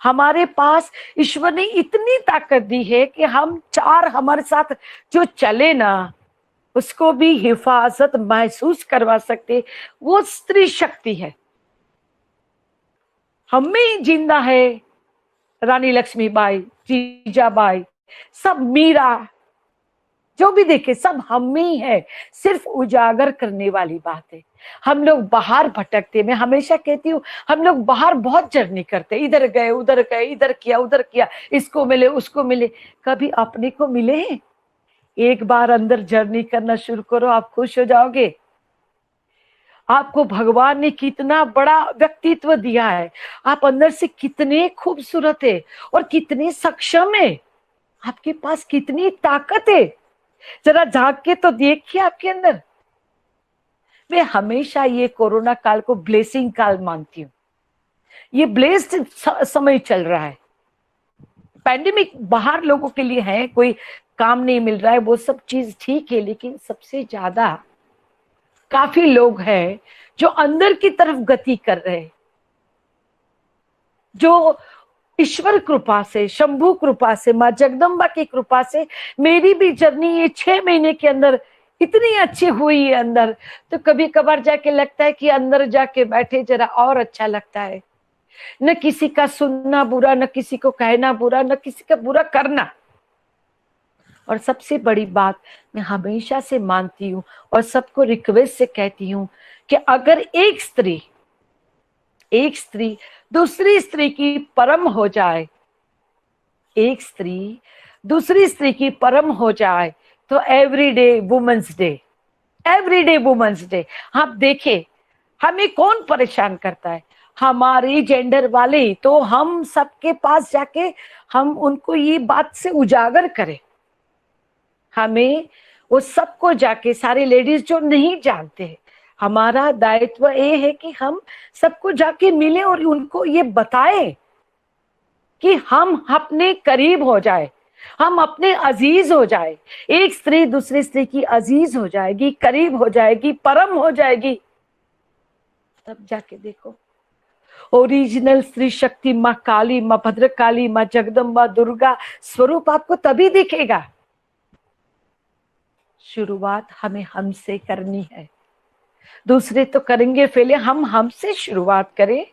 हमारे पास ईश्वर ने इतनी ताकत दी है कि हम 4 हमारे साथ जो चले ना उसको भी हिफाजत महसूस करवा सकते। वो स्त्री शक्ति है, हमें जिंदा है। रानी लक्ष्मीबाई, जीजाबाई, सब, मीरा, जो भी देखे सब हम ही है। सिर्फ उजागर करने वाली बात है। हम लोग बाहर भटकते, मैं हमेशा कहती हूँ हम लोग बाहर बहुत जर्नी करते, इधर गए उधर गए, इधर किया उधर किया, इसको मिले उसको मिले, कभी अपने को मिले हैं? एक बार अंदर जर्नी करना शुरू करो, आप खुश हो जाओगे। आपको भगवान ने कितना बड़ा व्यक्तित्व दिया है, आप अंदर से कितने खूबसूरत है और कितने सक्षम है, आपके पास कितनी ताकत है। जरा झांक के तो देखिए आपके अंदर। मैं हमेशा ये कोरोना काल को ब्लेसिंग काल मानती हूँ। ये ब्लेस्ड समय चल रहा है। पैंडेमिक बाहर लोगों के लिए है, कोई काम नहीं मिल रहा है, वो सब चीज ठीक है, लेकिन सबसे ज्यादा काफी लोग हैं जो अंदर की तरफ गति कर रहे हैं, जो ईश्वर कृपा से, शंभु कृपा से, माँ जगदम्बा की कृपा से मेरी भी जर्नी ये 6 महीने के अंदर इतनी अच्छी हुई है अंदर। तो कभी कभार जाके लगता है कि अंदर जाके बैठे जरा और अच्छा लगता है। न किसी का सुनना बुरा, न किसी को कहना बुरा, न किसी का बुरा करना। और सबसे बड़ी बात मैं हमेशा से मानती हूँ और सबको रिक्वेस्ट से कहती हूँ कि अगर एक स्त्री दूसरी स्त्री की परम हो जाए, एक स्त्री दूसरी स्त्री की परम हो जाए, तो everyday women's day, everyday women's day. आप देखें हमें कौन परेशान करता है, हमारे जेंडर वाले। तो हम सबके पास जाके हम उनको ये बात से उजागर करें। हमें वो सबको जाके, सारे लेडीज जो नहीं जानते हैं, हमारा दायित्व ये है कि हम सबको जाके मिले और उनको ये बताएं कि हम अपने करीब हो जाए, हम अपने अजीज हो जाए। एक स्त्री दूसरी स्त्री की अजीज हो जाएगी, करीब हो जाएगी, परम हो जाएगी। तब जाके देखो ओरिजिनल स्त्री शक्ति माँ काली, माँ भद्रकाली, माँ जगदम्बा, दुर्गा स्वरूप आपको तभी दिखेगा। शुरुआत हमें हमसे करनी है, दूसरे तो करेंगे पहले, हम हमसे शुरुआत करें,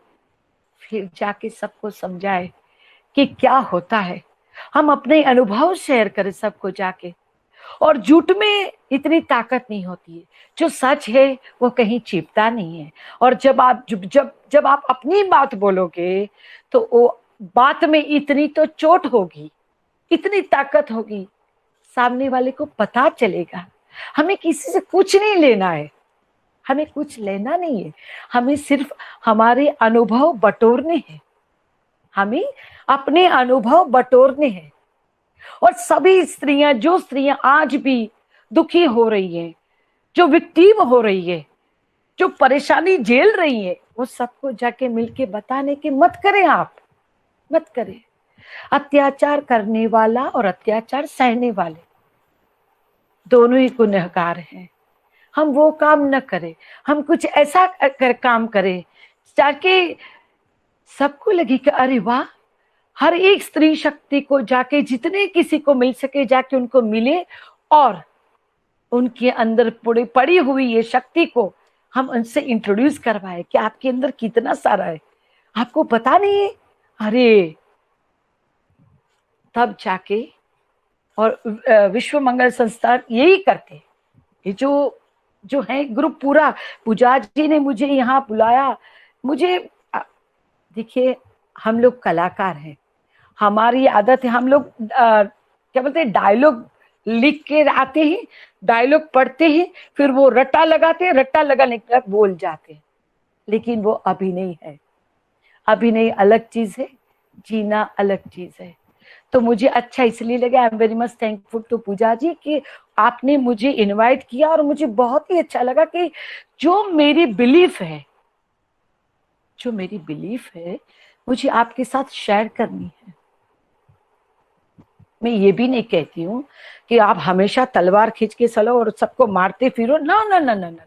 फिर जाके सबको समझाए कि क्या होता है। हम अपने अनुभव शेयर करें सबको जाके। और झूठ में इतनी ताकत नहीं होती है, जो सच है वो कहीं छिपता नहीं है। और जब आप अपनी बात बोलोगे तो वो बात में इतनी तो चोट होगी, इतनी ताकत होगी, सामने वाले को पता चलेगा। हमें किसी से कुछ नहीं लेना है, हमें कुछ लेना नहीं है, हमें सिर्फ हमारे अनुभव बटोरने हैं, हमें अपने अनुभव बटोरने हैं। और सभी स्त्रियां, जो स्त्रियां आज भी दुखी हो रही हैं, जो विक्टिम हो रही है, जो परेशानी झेल रही है, वो सबको जाके मिलके बताने की मत करें, आप मत करें। अत्याचार करने वाला और अत्याचार सहने वाले दोनों ही गुनहगार हैं। हम वो काम न करें, हम कुछ ऐसा काम करें ताकि सबको लगे कि अरे वाह, हर एक स्त्री शक्ति को जाके जितने किसी को मिल सके जाके उनको मिले, और उनके अंदर पड़ी हुई ये शक्ति को हम उनसे इंट्रोड्यूस करवाए कि आपके अंदर कितना सारा है, आपको पता नहीं है। अरे तब जाके, और विश्व मंगल संस्था यही करते, ये जो है ग्रुप पूरा, पूजा जी ने मुझे यहाँ बुलाया। मुझे देखिए, हम लोग कलाकार हैं, हमारी आदत है, हम लोग क्या बोलते हैं, डायलॉग लिख के आते हैं, डायलॉग पढ़ते हैं, फिर वो रट्टा लगाते हैं, रट्टा लगाने के बाद बोल जाते हैं। लेकिन वो अभिनय है, अभिनय अलग चीज है, जीना अलग चीज है। तो मुझे अच्छा इसलिए लगा, I am very much thankful to Pooja ji कि आपने मुझे इनवाइट किया, और मुझे बहुत ही अच्छा लगा कि जो मेरी बिलीफ है, मुझे आपके साथ शेयर करनी है। मैं ये भी नहीं कहती हूँ कि आप हमेशा तलवार खींच के चलो और सबको मारते फिरो, ना ना ना ना ना,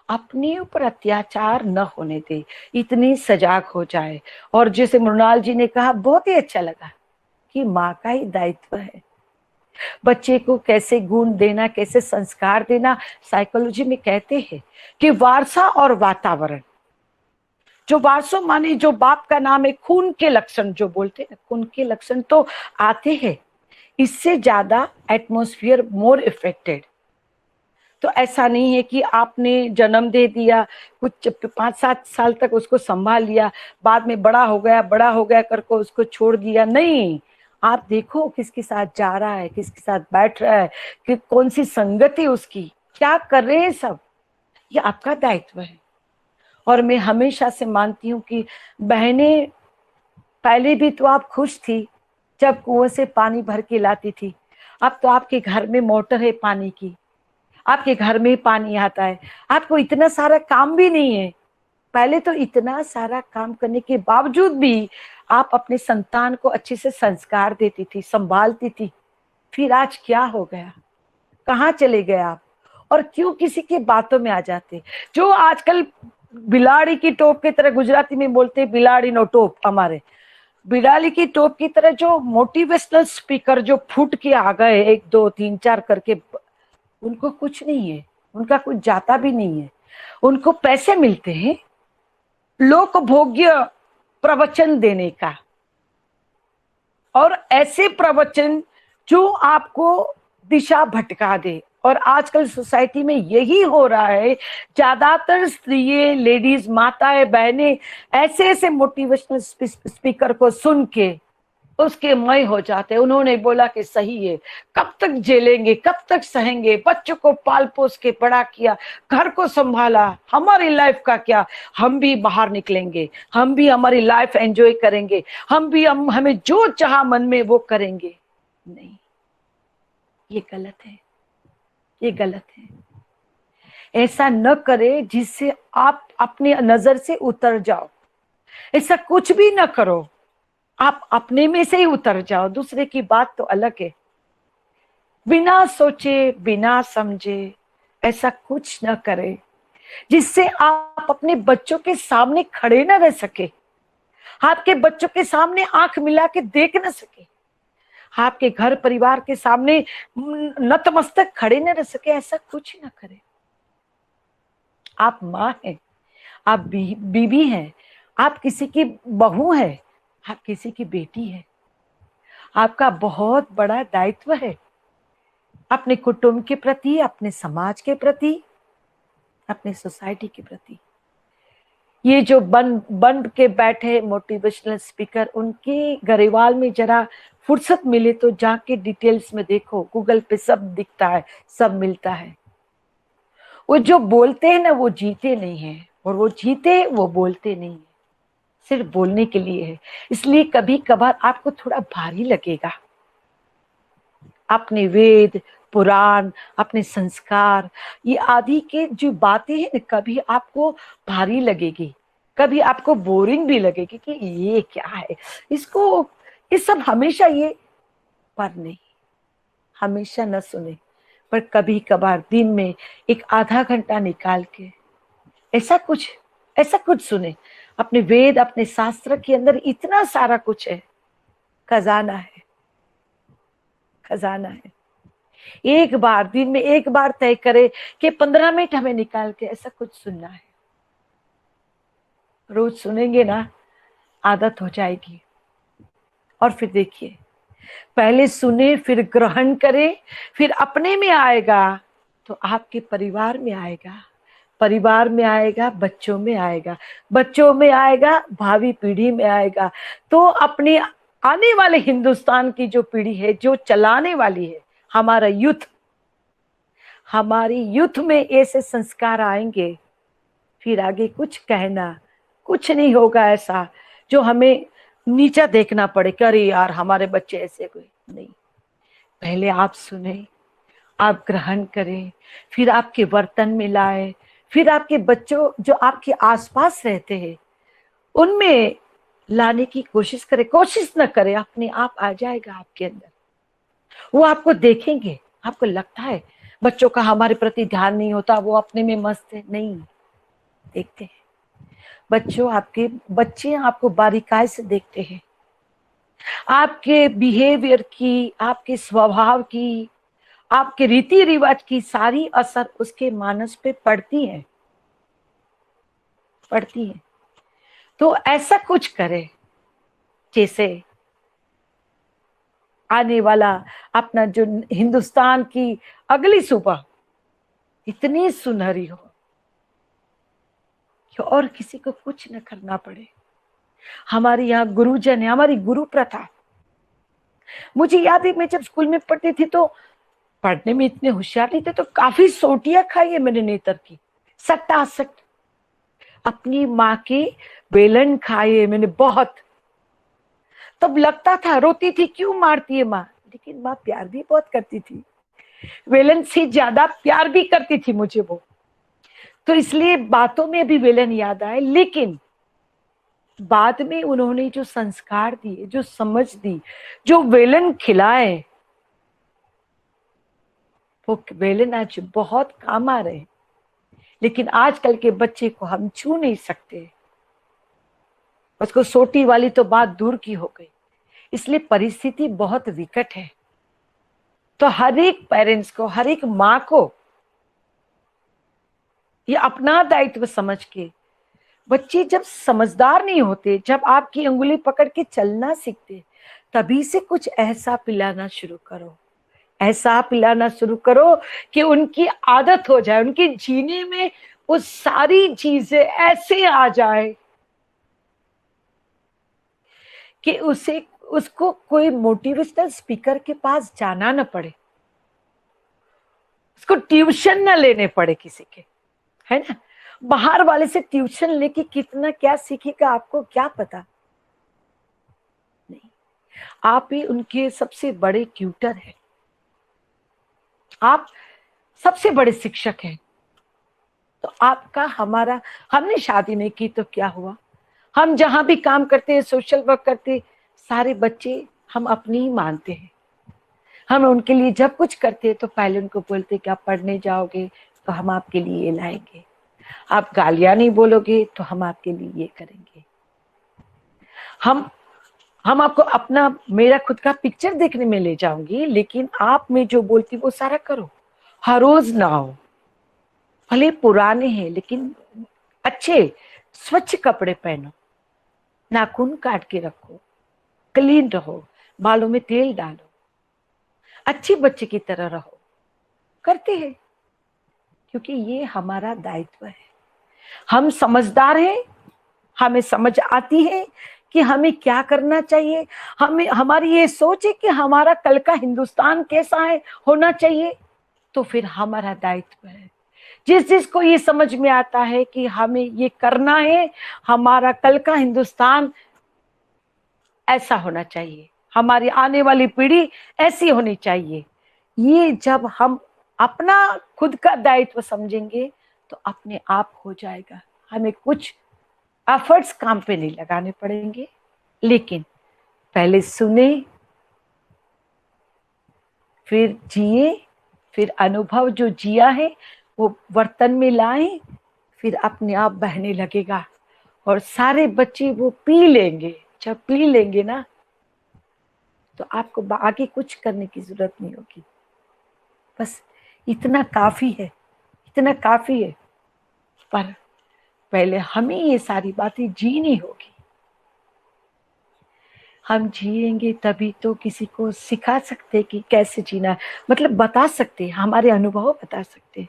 अपने ऊपर अत्याचार न होने दे, इतनी सजाग हो जाए। और जैसे मृणाल जी ने कहा, बहुत ही अच्छा लगा कि माँ का ही दायित्व है बच्चे को कैसे गुण देना, कैसे संस्कार देना। साइकोलॉजी में कहते हैं कि वारसा और वातावरण, जो वारसो माने जो बाप का नाम है, खून के लक्षण जो बोलते हैं, खून के लक्षण तो आते हैं, इससे ज्यादा एटमॉस्फेयर मोर इफेक्टेड। तो ऐसा नहीं है कि आपने जन्म दे दिया, कुछ 5-7 साल तक उसको संभाल लिया, बाद में बड़ा हो गया करके उसको छोड़ दिया। नहीं, आप देखो किसके साथ जा रहा है, किसके साथ बैठ रहा है, कि कौन सी संगति उसकी, क्या कर रहे हैं, सब ये आपका दायित्व है। और मैं हमेशा से मानती हूँ कि बहनें, पहले भी तो आप खुश थी जब कुएं से पानी भर के लाती थी, अब तो आपके घर में मोटर है पानी की, आपके घर में पानी आता है, आपको इतना सारा काम भी नहीं है। पहले तो इतना सारा काम करने के बावजूद भी आप अपने संतान को अच्छे से संस्कार देती थी, संभालती थी। फिर आज क्या हो गया, कहाँ चले गए आप, और क्यों किसी की बातों में आ जाते। जो आजकल बिलाड़ी की टोप की तरह, गुजराती में बोलते बिलाड़ी नो टोप, हमारे बिलाड़ी की टोप की तरह जो मोटिवेशनल स्पीकर जो फूट के आ गए 1 2 3 4 करके, उनको कुछ नहीं है, उनका कुछ जाता भी नहीं है, उनको पैसे मिलते हैं लोक भोग्य प्रवचन देने का, और ऐसे प्रवचन जो आपको दिशा भटका दे। और आजकल सोसाइटी में यही हो रहा है, ज्यादातर स्त्रियां, लेडीज, माताएं, बहनें ऐसे ऐसे मोटिवेशनल स्पीकर को सुन के उसके मय हो जाते। उन्होंने बोला कि सही है, कब तक झेलेंगे, कब तक सहेंगे, बच्चों को पाल पोस के बड़ा किया, घर को संभाला, हमारी लाइफ का क्या, हम भी बाहर निकलेंगे, हम भी हमारी लाइफ एंजॉय करेंगे, हमें जो चाहा मन में वो करेंगे। नहीं, ये गलत है, ये गलत है। ऐसा न करे जिससे आप अपनी नजर से उतर जाओ, ऐसा कुछ भी न करो, आप अपने में से ही उतर जाओ, दूसरे की बात तो अलग है। बिना सोचे, बिना समझे ऐसा कुछ न करे जिससे आप आप अपने बच्चों के सामने खड़े न रह सके, आपके बच्चों के सामने आंख मिला के देख न सके, आपके घर परिवार के सामने नतमस्तक खड़े न रह सके, ऐसा कुछ न करें। आप माँ हैं, आप बीवी हैं, आप किसी की बहू हैं, आप किसी की बेटी हैं। आपका बहुत बड़ा दायित्व है अपने कुटुंब के प्रति, अपने समाज के प्रति, अपने सोसाइटी के प्रति। ये जो बन के बैठे मोटिवेशनल स्पीकर, उनके गरेवाल में जरा फुर्सत मिले तो जाके डिटेल्स में देखो, गूगल पे सब दिखता है, सब मिलता है। वो जो बोलते हैं ना, वो जीते नहीं है, और वो जीते वो बोलते नहीं है, सिर्फ बोलने के लिए है। इसलिए कभी कभार आपको थोड़ा भारी लगेगा। अपने वेद पुराण, अपने संस्कार, ये आदि के जो बातें हैं, कभी आपको भारी लगेगी, कभी आपको बोरिंग भी लगेगी कि ये क्या है, इसको ये सब हमेशा ये, पर नहीं, हमेशा न सुने, पर कभी कभार दिन में एक आधा घंटा निकाल के ऐसा कुछ सुने। अपने वेद, अपने शास्त्र के अंदर इतना सारा कुछ है, खजाना है, खजाना है। एक बार दिन में एक बार तय करे कि 15 मिनट हमें निकाल के ऐसा कुछ सुनना है। रोज सुनेंगे ना, आदत हो जाएगी। और फिर देखिए, पहले सुने, फिर ग्रहण करें, फिर अपने में आएगा तो आपके परिवार में आएगा, परिवार में आएगा, बच्चों में आएगा, बच्चों में आएगा, भावी पीढ़ी में आएगा। तो अपने आने वाले हिंदुस्तान की जो पीढ़ी है, जो चलाने वाली है, हमारा यूथ, हमारी यूथ में ऐसे संस्कार आएंगे, फिर आगे कुछ कहना कुछ नहीं होगा ऐसा जो हमें नीचा देखना पड़े, अरे यार हमारे बच्चे ऐसे, कोई नहीं। पहले आप सुने, आप ग्रहण करें, फिर आपके बर्तन में लाए, फिर आपके बच्चों जो आपके आसपास रहते हैं उनमें लाने की कोशिश करें। कोशिश न करें, अपने आप आ जाएगा आपके अंदर। वो आपको देखेंगे, आपको लगता है बच्चों का हमारे प्रति ध्यान नहीं होता, वो अपने में मस्त है, नहीं, देखते हैं बच्चे आपको बारीकाई से देखते हैं, आपके बिहेवियर की, आपके स्वभाव की, आपके रीति रिवाज की सारी असर उसके मानस पे पड़ती है। तो ऐसा कुछ करे जैसे आने वाला अपना जो हिंदुस्तान की अगली सुबह इतनी सुनहरी हो कि और किसी को कुछ न करना पड़े। हमारे यहाँ गुरुजन है, हमारी गुरु प्रथा। मुझे याद है, मैं जब स्कूल में पढ़ती थी तो पढ़ने में इतने होशियार नहीं थे, तो काफी सोटियां खाई है मैंने नेतर की, सट्टासट। अपनी माँ के बेलन खाए है मैंने बहुत। तब लगता था, रोती थी क्यों मारती है माँ, लेकिन माँ प्यार भी बहुत करती थी, वेलन से ज्यादा प्यार भी करती थी मुझे वो। तो इसलिए बातों में भी वेलन याद आए, लेकिन बाद में उन्होंने जो संस्कार दिए, जो समझ दी, जो वेलन खिलाए, वो वेलन आज बहुत काम आ रहे हैं। लेकिन आजकल के बच्चे को हम छू नहीं सकते, उसको सोटी वाली तो बात दूर की हो गई। इसलिए परिस्थिति बहुत विकट है। तो हर एक पेरेंट्स को, हर एक माँ को ये अपना दायित्व समझ के, बच्चे जब समझदार नहीं होते, जब आपकी अंगुली पकड़ के चलना सीखते, तभी से कुछ ऐसा पिलाना शुरू करो, ऐसा पिलाना शुरू करो कि उनकी आदत हो जाए, उनके जीने में वो सारी चीजें ऐसे आ जाए कि उसको कोई मोटिवेशनल स्पीकर के पास जाना न पड़े, उसको ट्यूशन न लेने पड़े किसी के, है ना। बाहर वाले से ट्यूशन लेके कितना क्या सीखेगा आपको क्या पता। नहीं, आप ही उनके सबसे बड़े ट्यूटर हैं, आप सबसे बड़े शिक्षक हैं। तो आपका, हमारा, हमने शादी नहीं की तो क्या हुआ, हम जहां भी काम करते हैं, सोशल वर्क करते, सारे बच्चे हम अपनी ही मानते हैं। हम उनके लिए जब कुछ करते हैं तो पहले उनको बोलते कि आप पढ़ने जाओगे तो हम आपके लिए ये लाएंगे, आप गालियां नहीं बोलोगे तो हम आपके लिए ये करेंगे। हम आपको अपना मेरा खुद का पिक्चर देखने में ले जाऊंगी, लेकिन आप में जो बोलती वो सारा करो। हर रोज ना हो, भले पुराने हैं लेकिन अच्छे स्वच्छ कपड़े पहनो, नाखून काट के रखो, क्लीन रहो, बालों में तेल डालो, अच्छे बच्चे की तरह रहो। करते हैं क्योंकि ये हमारा दायित्व है। हम समझदार हैं, हमें समझ आती है कि हमें क्या करना चाहिए। हमें हमारी ये सोच है कि हमारा कल का हिंदुस्तान कैसा है होना चाहिए, तो फिर हमारा दायित्व है। जिसको ये समझ में आता है कि हमें ये करना है, हमारा कल का हिंदुस्तान ऐसा होना चाहिए, हमारी आने वाली पीढ़ी ऐसी होनी चाहिए, ये जब हम अपना खुद का दायित्व समझेंगे तो अपने आप हो जाएगा। हमें कुछ एफर्ट्स काम पे नहीं लगाने पड़ेंगे, लेकिन पहले सुने, फिर जिए, फिर अनुभव जो जिया है वो बर्तन में लाएं, फिर अपने आप बहने लगेगा और सारे बच्चे वो पी लेंगे। जब पी लेंगे ना तो आपको आगे कुछ करने की जरूरत नहीं होगी। बस इतना काफी है, इतना काफी है। पर पहले हमें ये सारी बातें जीनी होगी। हम जिएंगे तभी तो किसी को सिखा सकते कि कैसे जीना है, मतलब बता सकते, हमारे अनुभव बता सकते,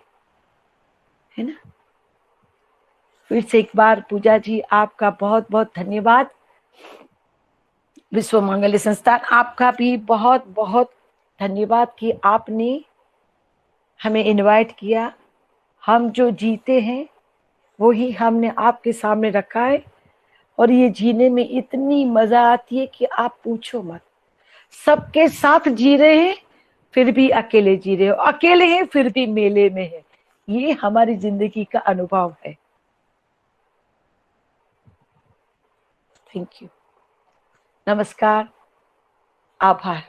है ना। फिर से एक बार पूजा जी आपका बहुत बहुत धन्यवाद। विश्व मंगल संस्थान आपका भी बहुत बहुत धन्यवाद कि आपने हमें इनवाइट किया। हम जो जीते हैं वो ही हमने आपके सामने रखा है, और ये जीने में इतनी मजा आती है कि आप पूछो मत। सबके साथ जी रहे हैं फिर भी अकेले जी रहे हो, अकेले हैं फिर भी मेले में है। ये हमारी जिंदगी का अनुभव है। थैंक यू, नमस्कार, आभार।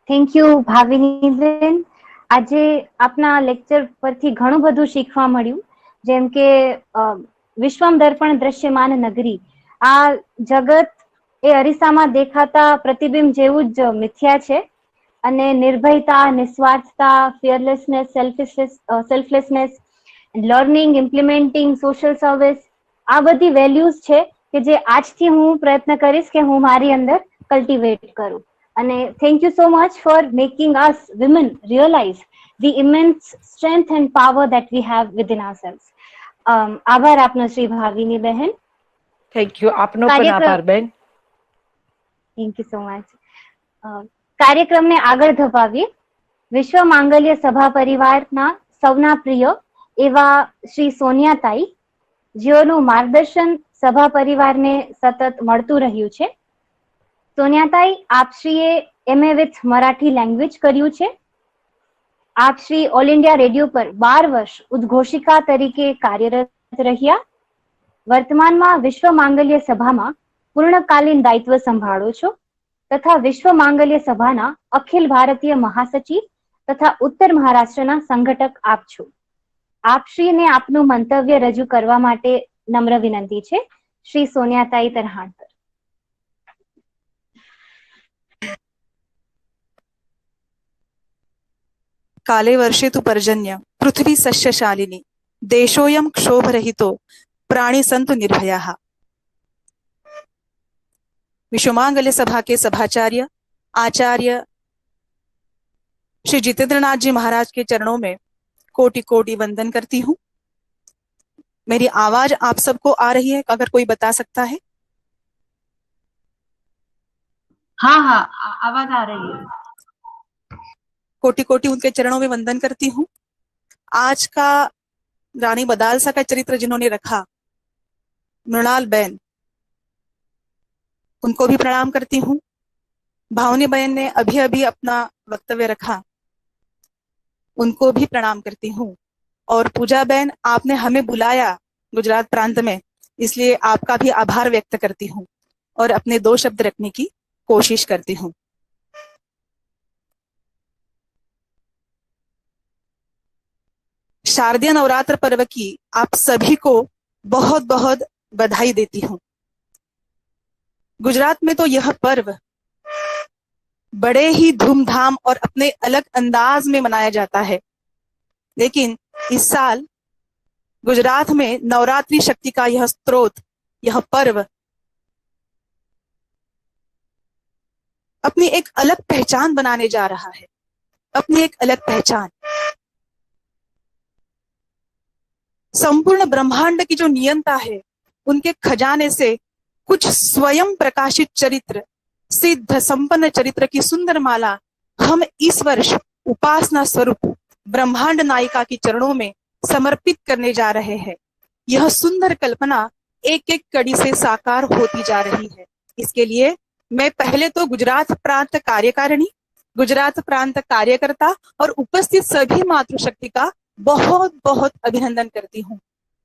Thank you ભાવિનીબેન. આજે આપના લેક્ચર પરથી ઘણું બધું શીખવા મળ્યું, જેમ કે વિશ્વમ દર્પણ દ્રશ્યમાન નગરી, આ જગત એ અરીસામાં દેખાતા પ્રતિબિંબ જેવું જ મિથ્યા છે, અને નિર્ભયતા, નિસ્વાર્થતા, ફિયરલેસનેસ, સેલ્ફલેસનેસ, લર્નિંગ, ઇમ્પ્લિમેન્ટિંગ, સોશિયલ સર્વિસ, આ બધી વેલ્યુઝ છે કે જે આજથી હું પ્રયત્ન કરીશ કે હું મારી અંદર કલ્ટિવેટ કરું. And thank you so much for making us women realize the immense strength and power that we have within ourselves. આભાર આપનો શ્રી ભાવિની બહેન. થેન્ક યુ, આપનો પણ આભાર બેન. Thank you so much. કાર્યક્રમને આગળ ધપાવીએ. વિશ્વ માંગલ્ય સભા પરિવારના સૌના પ્રિય એવા શ્રી સોનિયાતાઈ, જેઓનું માર્ગદર્શન સભા પરિવારને સતત મળતું રહ્યું છે. સોનિયાતાઈ, આપશ્રીએ MA વિથ મરાઠી લેંગ્વેજ કર્યું છે. આપશ્રી ઓલ ઇન્ડિયા રેડિયો પર 12 વર્ષ ઉદ્ઘોષિકા તરીકે કાર્યરત રહ્યા. વર્તમાનમાં વિશ્વ માંગલ્ય સભામાં પૂર્ણકાલીન દાયિત્વ સંભાળો છો, તથા વિશ્વ માંગલ્ય સભાના અખિલ ભારતીય મહાસચિવ તથા ઉત્તર મહારાષ્ટ્રના સંઘટક આપ છો. આપશ્રીને આપનું મંતવ્ય રજૂ કરવા માટે નમ્ર વિનંતી છે. શ્રી સોનિયાતાઈ તરહાણકર. काले वर्षे तु पर्जन्य पृथ्वी सस्यशालिनी देशोऽयं क्षोभरहितो प्राणी सन्तु निर्भयाः। विश्वमांगल्य सभा के सभाचार्य आचार्य श्री जितेंद्रनाथ जी महाराज के चरणों में कोटि कोटि वंदन करती हूँ। मेरी आवाज आप सबको आ रही है? अगर कोई बता सकता है। हाँ हाँ, आवाज आ रही है। कोटि कोटि उनके चरणों में वंदन करती हूँ। आज का रानी बदालसा का चरित्र जिन्होंने रखा, मृणाल बहन, उनको भी प्रणाम करती हूँ। भावनी बहन ने अभी अभी अपना वक्तव्य रखा, उनको भी प्रणाम करती हूँ। और पूजा बहन, आपने हमें बुलाया गुजरात प्रांत में, इसलिए आपका भी आभार व्यक्त करती हूँ और अपने 2 शब्द रखने की कोशिश करती हूँ। शारदीय नवरात्र पर्व की आप सभी को बहुत बहुत बधाई देती हूँ। गुजरात में तो यह पर्व बड़े ही धूमधाम और अपने अलग अंदाज में मनाया जाता है, लेकिन इस साल गुजरात में नवरात्रि शक्ति का यह स्रोत, यह पर्व अपनी एक अलग पहचान बनाने जा रहा है, अपनी एक अलग पहचान। संपूर्ण ब्रह्मांड की जो नियंता है, उनके खजाने से कुछ स्वयं प्रकाशित चरित्र, सिद्ध संपन्न चरित्र की सुंदर माला हम इस वर्ष उपासना स्वरूप ब्रह्मांड नायिका के चरणों में समर्पित करने जा रहे हैं। यह सुंदर कल्पना एक एक कड़ी से साकार होती जा रही है। इसके लिए मैं पहले तो गुजरात प्रांत कार्यकारिणी, गुजरात प्रांत कार्यकर्ता और उपस्थित सभी मातृशक्ति का बहुत बहुत अभिनंदन करती हूँ।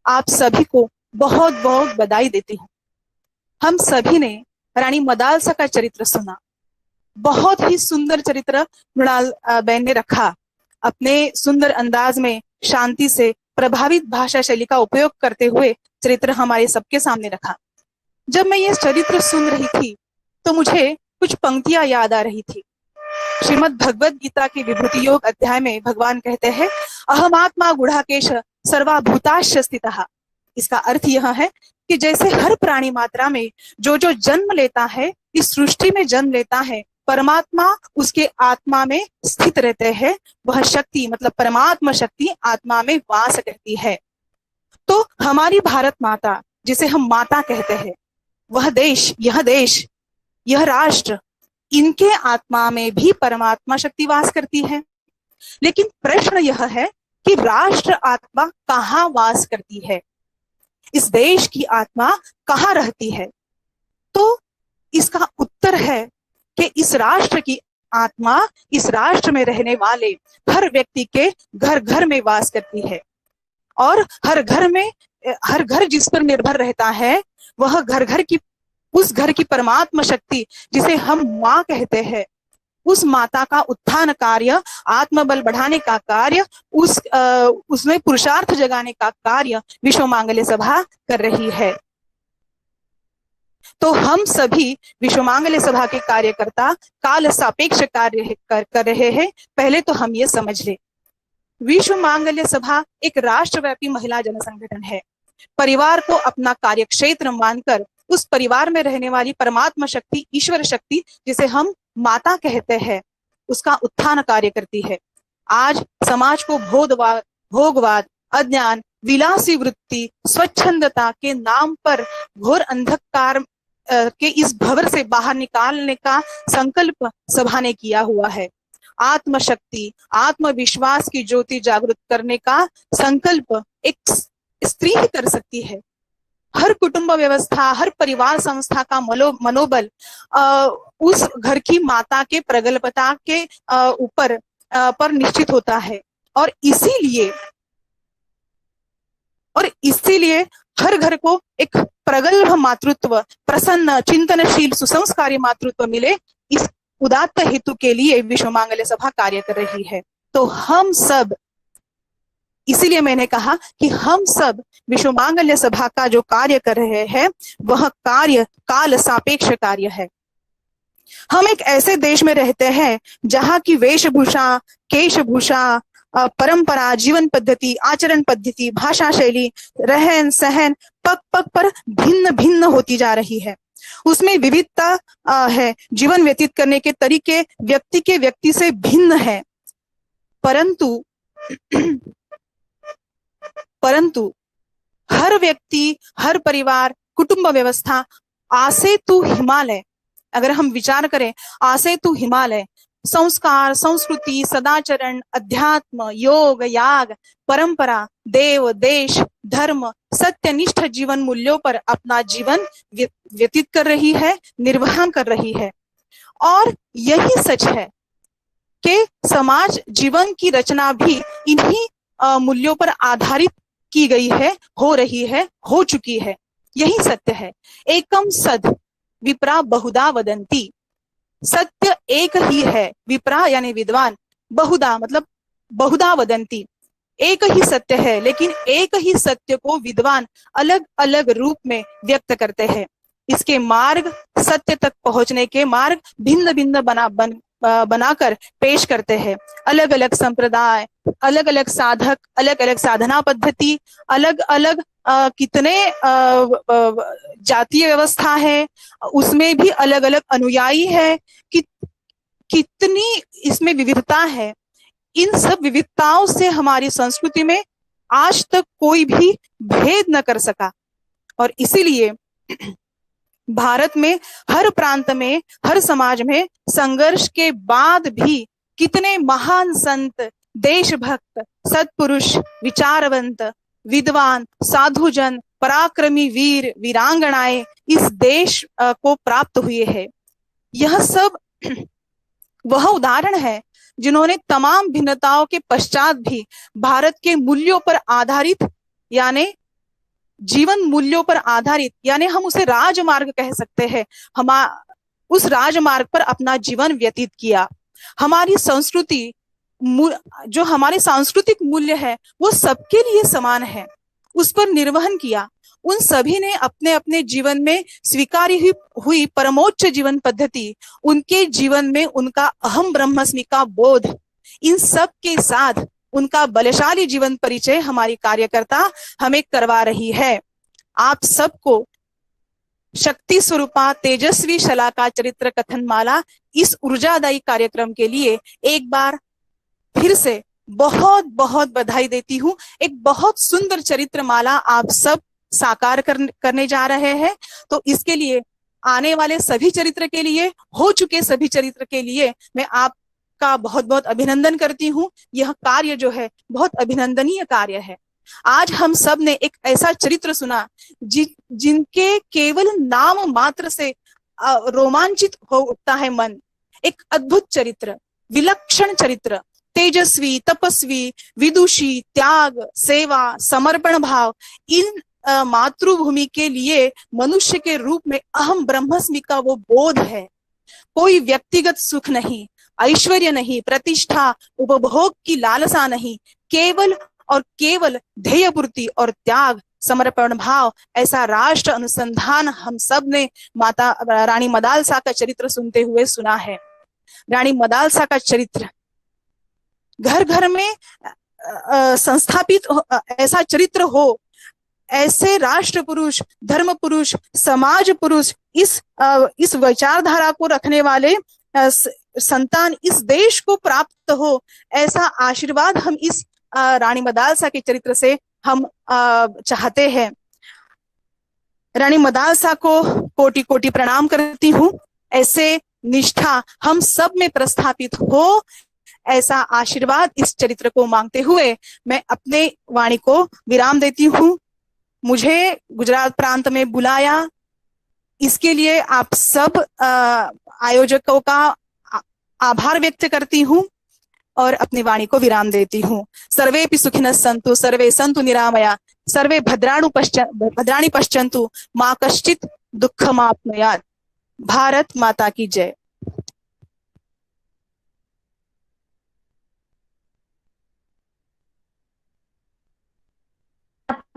आप सभी को बहुत बहुत बधाई देती हूँ। हम सभी ने रानी मदालसा का चरित्र सुना, बहुत ही सुंदर चरित्र मृणाल बहन ने रखा। अपने सुंदर अंदाज में शांति से प्रभावित भाषा शैली का उपयोग करते हुए चरित्र हमारे सबके सामने रखा। जब मैं ये चरित्र सुन रही थी तो मुझे कुछ पंक्तियां याद आ रही थी। श्रीमद् भगवद गीता के विभूति योग अध्याय में भगवान कहते हैं, अहमात्मा गुढ़ाकेश सर्वाभूताश्च स्थितः। इसका अर्थ यह है कि जैसे हर प्राणी मात्रा में जो जो जन्म लेता है, इस सृष्टि में जन्म लेता है, परमात्मा उसके आत्मा में स्थित रहते हैं। वह शक्ति मतलब परमात्मा शक्ति आत्मा में वास करती है। तो हमारी भारत माता, जिसे हम माता कहते हैं, वह देश, यह राष्ट्र, इनके आत्मा में भी परमात्मा शक्ति वास करती है। लेकिन प्रश्न यह है कि राष्ट्र आत्मा कहाँ वास करती है, इस देश की आत्मा कहाँ रहती है? तो इसका उत्तर है कि इस राष्ट्र की आत्मा इस राष्ट्र में रहने वाले हर व्यक्ति के घर घर में वास करती है। और हर घर जिस पर निर्भर रहता है, वह उस घर की परमात्मा शक्ति, जिसे हम माँ कहते हैं, उस माता का उत्थान कार्य, आत्मबल बढ़ाने का कार्य, उसमें पुरुषार्थ जगाने का कार्य विश्व मांगल्य सभा कर रही है। तो हम सभी विश्व मांगल्य सभा के कार्यकर्ता काल सापेक्ष कार्य कर रहे हैं। पहले तो हम ये समझ ले, विश्व मांगल्य सभा एक राष्ट्रव्यापी महिला जन संगठन है। परिवार को अपना कार्यक्षेत्र मानकर उस परिवार में रहने वाली परमात्मा शक्ति, ईश्वर शक्ति, जिसे हम माता कहते हैं, उसका उत्थान कार्य करती है। आज समाज को भोगवाद, अज्ञान, विलासी वृत्ति, स्वच्छंदता के नाम पर घोर अंधकार के इस भंवर से बाहर निकालने का संकल्प सभा ने किया हुआ है। आत्मशक्ति, आत्मविश्वास की ज्योति जागृत करने का संकल्प एक स्त्री ही कर सकती है। हर कुटुंब व्यवस्था, हर परिवार संस्था का मनोबल उस घर की माता के प्रगल्भता के ऊपर पर निश्चित होता है। और इसीलिए हर घर को एक प्रगल्भ मातृत्व, प्रसन्न, चिंतनशील, सुसंस्कारी मातृत्व मिले, इस उदात्त हेतु के लिए विश्व मांगल्य सभा कार्य कर रही है। तो हम सब, इसीलिए मैंने कहा कि हम सब विश्व मांगल्य सभा का जो कार्य कर रहे हैं, वह कार्य काल सापेक्ष कार्य है। हम एक ऐसे देश में रहते हैं जहाँ की वेशभूषा, केशभूषा, परंपरा, जीवन पद्धति, आचरण पद्धति, भाषा शैली, रहन सहन पग पग पर भिन्न भिन्न होती जा रही है। उसमें विविधता है, जीवन व्यतीत करने के तरीके व्यक्ति से भिन्न है। परंतु हर व्यक्ति, हर परिवार, कुटुंब व्यवस्था आसेतु हिमालय, अगर हम विचार करें, आसेतु हिमालय, संस्कार, संस्कृति, सदाचरण, अध्यात्म, योग, याग, परंपरा, देव, देश, धर्म, सत्यनिष्ठ जीवन मूल्यों पर अपना जीवन व्यतीत कर रही है, निर्वहन कर रही है। और यही सच है कि समाज जीवन की रचना भी इन्हीं मूल्यों पर आधारित की गई है, हो रही है, हो चुकी है। यही सत्य है। एकम सद विप्रा बहुधा वदंती, सत्य एक ही है। विप्रा यानी विद्वान, बहुधा मतलब बहुधा वदंती, एक ही सत्य है, लेकिन एक ही सत्य को विद्वान अलग अलग रूप में व्यक्त करते हैं। इसके मार्ग, सत्य तक पहुंचने के मार्ग भिन्न भिन्न बनाकर पेश करते हैं। अलग अलग संप्रदाय, अलग अलग साधक, अलग अलग साधना पद्धति, अलग अलग कितने जातीय व्यवस्था है, उसमें भी अलग अलग अनुयायी है, कितनी इसमें विविधता है। इन सब विविधताओं से हमारी संस्कृति में आज तक कोई भी भेद न कर सका, और इसीलिए भारत में हर प्रांत में, हर समाज में संघर्ष के बाद भी कितने महान संत, देशभक्त, सत्पुरुष, विचारवंत, विद्वान, साधुजन, पराक्रमी वीर, वीरांगनाएं इस देश को प्राप्त हुए हैं। यह सब वह उदाहरण है जिन्होंने तमाम भिन्नताओं के पश्चात भी भारत के मूल्यों पर आधारित, यानी जीवन मूल्यों पर आधारित, यानी हम उसे राजमार्ग कह सकते हैं, हम उस राजमार्ग पर अपना जीवन व्यतीत किया। हमारी संस्कृति, जो हमारे सांस्कृतिक मूल्य है, वो सबके लिए समान है, उस पर निर्वहन किया। उन सभी ने अपने अपने जीवन में स्वीकारी हुई परमोच्च जीवन पद्धति, उनके जीवन में उनका अहम ब्रह्मस्मि का बोध, इन सब के साथ उनका बलशाली जीवन परिचय हमारी कार्यकर्ता हमें करवा रही है। आप सबको शक्ति स्वरूपा तेजस्वी शलाका चरित्र कथन माला इस ऊर्जादायी कार्यक्रम के लिए एक बार फिर से बहुत बहुत बधाई देती हूँ। एक बहुत सुंदर चरित्र माला आप सब साकार करने जा रहे हैं, तो इसके लिए आने वाले सभी चरित्र के लिए, हो चुके सभी चरित्र के लिए मैं आपका बहुत बहुत अभिनंदन करती हूँ। यह कार्य जो है बहुत अभिनंदनीय कार्य है। आज हम सब ने एक ऐसा चरित्र सुना जिनके केवल नाम मात्र से रोमांचित हो उठता है मन। एक अद्भुत चरित्र, विलक्षण चरित्र, तेजस्वी, तपस्वी, विदुषी, त्याग, सेवा, समर्पण भाव, इन मातृभूमि के लिए मनुष्य के रूप में अहम ब्रह्मस्मि का वो बोध है। कोई व्यक्तिगत सुख नहीं, ऐश्वर्य नहीं, प्रतिष्ठा, उपभोग की लालसा नहीं, केवल और केवल ध्येय पूर्ति और त्याग, समर्पण भाव, ऐसा राष्ट्र अनुसंधान हम सब ने माता रानी मदालसा का चरित्र सुनते हुए सुना है। रानी मदालसा का चरित्र घर घर में संस्थापित ऐसा चरित्र हो, ऐसे राष्ट्र पुरुष, धर्म पुरुष, समाज पुरुष, इस विचारधारा को रखने वाले संतान इस देश को प्राप्त हो, ऐसा आशीर्वाद हम इस रानी मदालसा के चरित्र से हम चाहते हैं। रानी मदालसा को कोटि कोटि प्रणाम करती हूँ। ऐसे निष्ठा हम सब में प्रस्थापित हो, ऐसा आशीर्वाद इस चरित्र को मांगते हुए मैं अपने वाणी को विराम देती हूँ। मुझे गुजरात प्रांत में बुलाया, इसके लिए आप सब आयोजकों का आभार व्यक्त करती हूँ और अपनी वाणी को विराम देती हूँ। सर्वेपि सुखिनः सन्तु, सर्वे सन्तु निरामया, सर्वे भद्राणि पश्यन्तु, मा कश्चित् दुःखमाप्नुयात्। भारत माता की जय।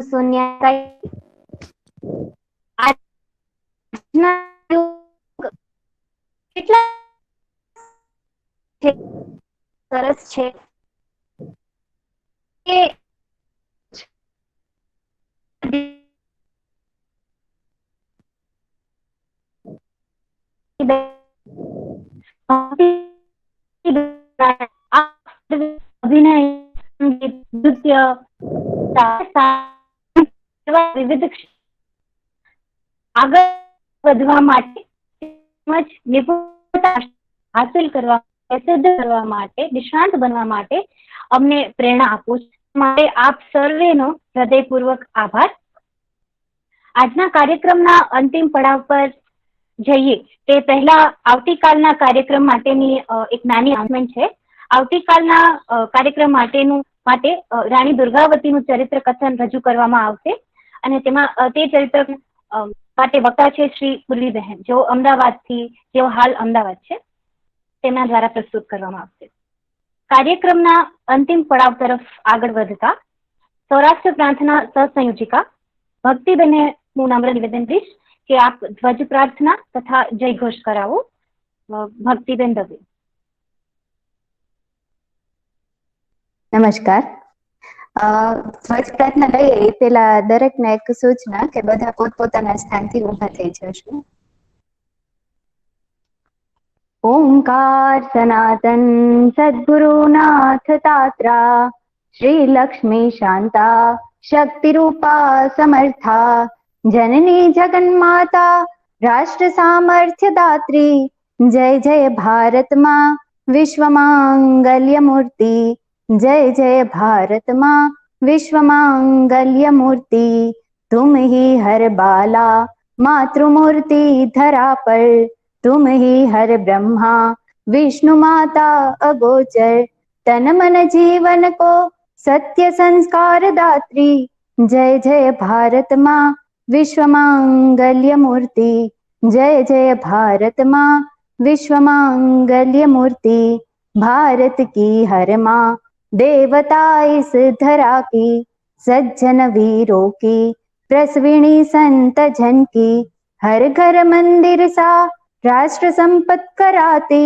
सोनिया, આજના કેટલા સરસ છે કે અભિનય, સંગીત, નૃત્ય, વિવિધ આગળ વધવા માટે તેમજ નિપુણતા હાસિલ કરવા, પ્રસિદ્ધ કરવા માટે, નિષ્ણાંત બનવા માટે અમને પ્રેરણા આપો માટે આપ સર્વેનો હૃદયપૂર્વક આભાર। આજના કાર્યક્રમના અંતિમ પડાવ પર જઈએ તે પહેલા આવતીકાલના કાર્યક્રમ માટેની એક નાની અનાઉન્સમેન્ટ છે। આવતીકાલના કાર્યક્રમ માટે રાણી દુર્ગાવતીનું ચરિત્ર કથન રજૂ કરવામાં આવશે અને તેમાં તે ચરિત્ર માટે વક્તા છે શ્રી પૂર્વીબહેન, જેઓ હાલ અમદાવાદ છે, તેમના દ્વારા પ્રસ્તુત કરવામાં આવશે। કાર્યક્રમના અંતિમ પડાવ તરફ આગળ વધતા સૌરાષ્ટ્ર પ્રાર્થના સહસંયોજિકા ભક્તિબેને હું નમ્ર નિવેદન કરીશ કે આપ ધ્વજ પ્રાર્થના તથા જય ઘોષ કરાવો. ભક્તિબેન દવે. નમસ્કાર. ધ્વજ પ્રાર્થના લઈએ એ પેલા દરેકને એક સૂચના કે બધા પોતપોતાના સ્થાનથી ઊભા થઈ જશું. ओंकार सनातन सद्गुरुनाथ तात्रा श्री लक्ष्मी शांता शक्ति रूपा समर्था जननी जगन्माता राष्ट्र सामर्थ्य दात्री जय जय भारत माँ विश्व मांगल्य मूर्ति जय जय भारत माँ विश्व मांगल्य मूर्ति तुम ही हर बाला मातृमूर्ति धरा पर तुम ही हर ब्रह्मा विष्णु माता अगोचर तन मन जीवन को सत्य संस्कार दात्री जय जय भारत माँ विश्व मांगल्य मूर्ति जय जय भारत माँ विश्व मांगल्य मूर्ति भारत की हर माँ देवता इस धरा की सज्जन वीरों की प्रसविणी संत जन की हर घर मंदिर सा राष्ट्र संपत कराती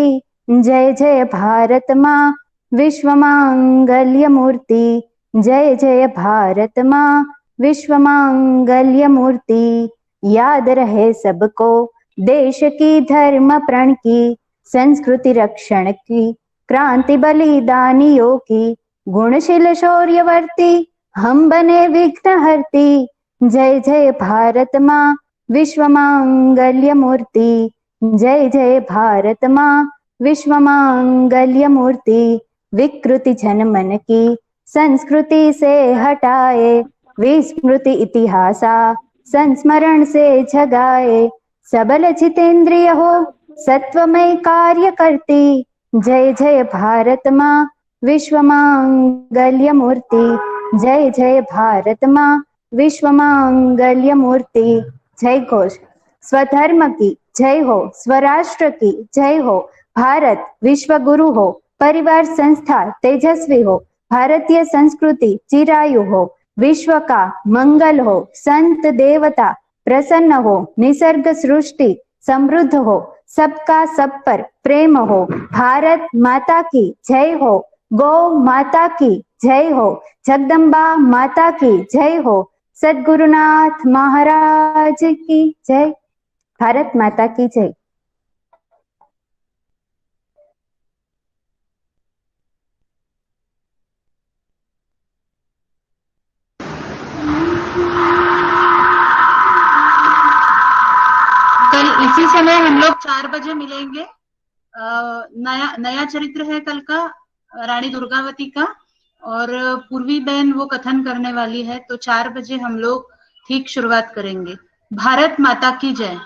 जय जय भारत माँ विश्व मांगल्य मूर्ति जय जय भारत माँ विश्व मांगल्य मूर्ति याद रहे सबको देश की धर्म प्रण की संस्कृति रक्षण की क्रांति बलिदानियों की गुणशील शौर्यवर्ती हम बने विघ्न हरती जय जय भारत माँ विश्व मांगल्य मूर्ति जय जय भारत माँ विश्व मांगल्य मूर्ति विकृति जन मन की संस्कृति से हटाए विस्मृति इतिहासा संस्मरण से जगाए सबल जितेंद्रिय हो सत्वमय कार्य करती जय जय भारत माँ विश्व मांगल्य मूर्ति जय जय भारत माँ विश्व मांगल्य मूर्ति जय घोष. स्वधर्म की जय हो, स्वराष्ट्र की जय हो, भारत विश्व गुरु हो, परिवार संस्था तेजस्वी हो, भारतीय संस्कृति चिरायु हो, विश्व का मंगल हो, संत देवता प्रसन्न हो, निसर्ग सृष्टि समृद्ध हो, सबका सब पर प्रेम हो, भारत माता की जय हो, गौ माता की जय हो, जगदम्बा माता की जय हो, सद्गुरुनाथ महाराज की जय. भारत माता की जय. कल इसी समय हम लोग 4 बजे मिलेंगे. नया चरित्र है कल का रानी दुर्गावती का, और पूर्वी बहन वो कथन करने वाली है. तो 4 बजे हम लोग ठीक शुरुआत करेंगे. भारत माता की जय.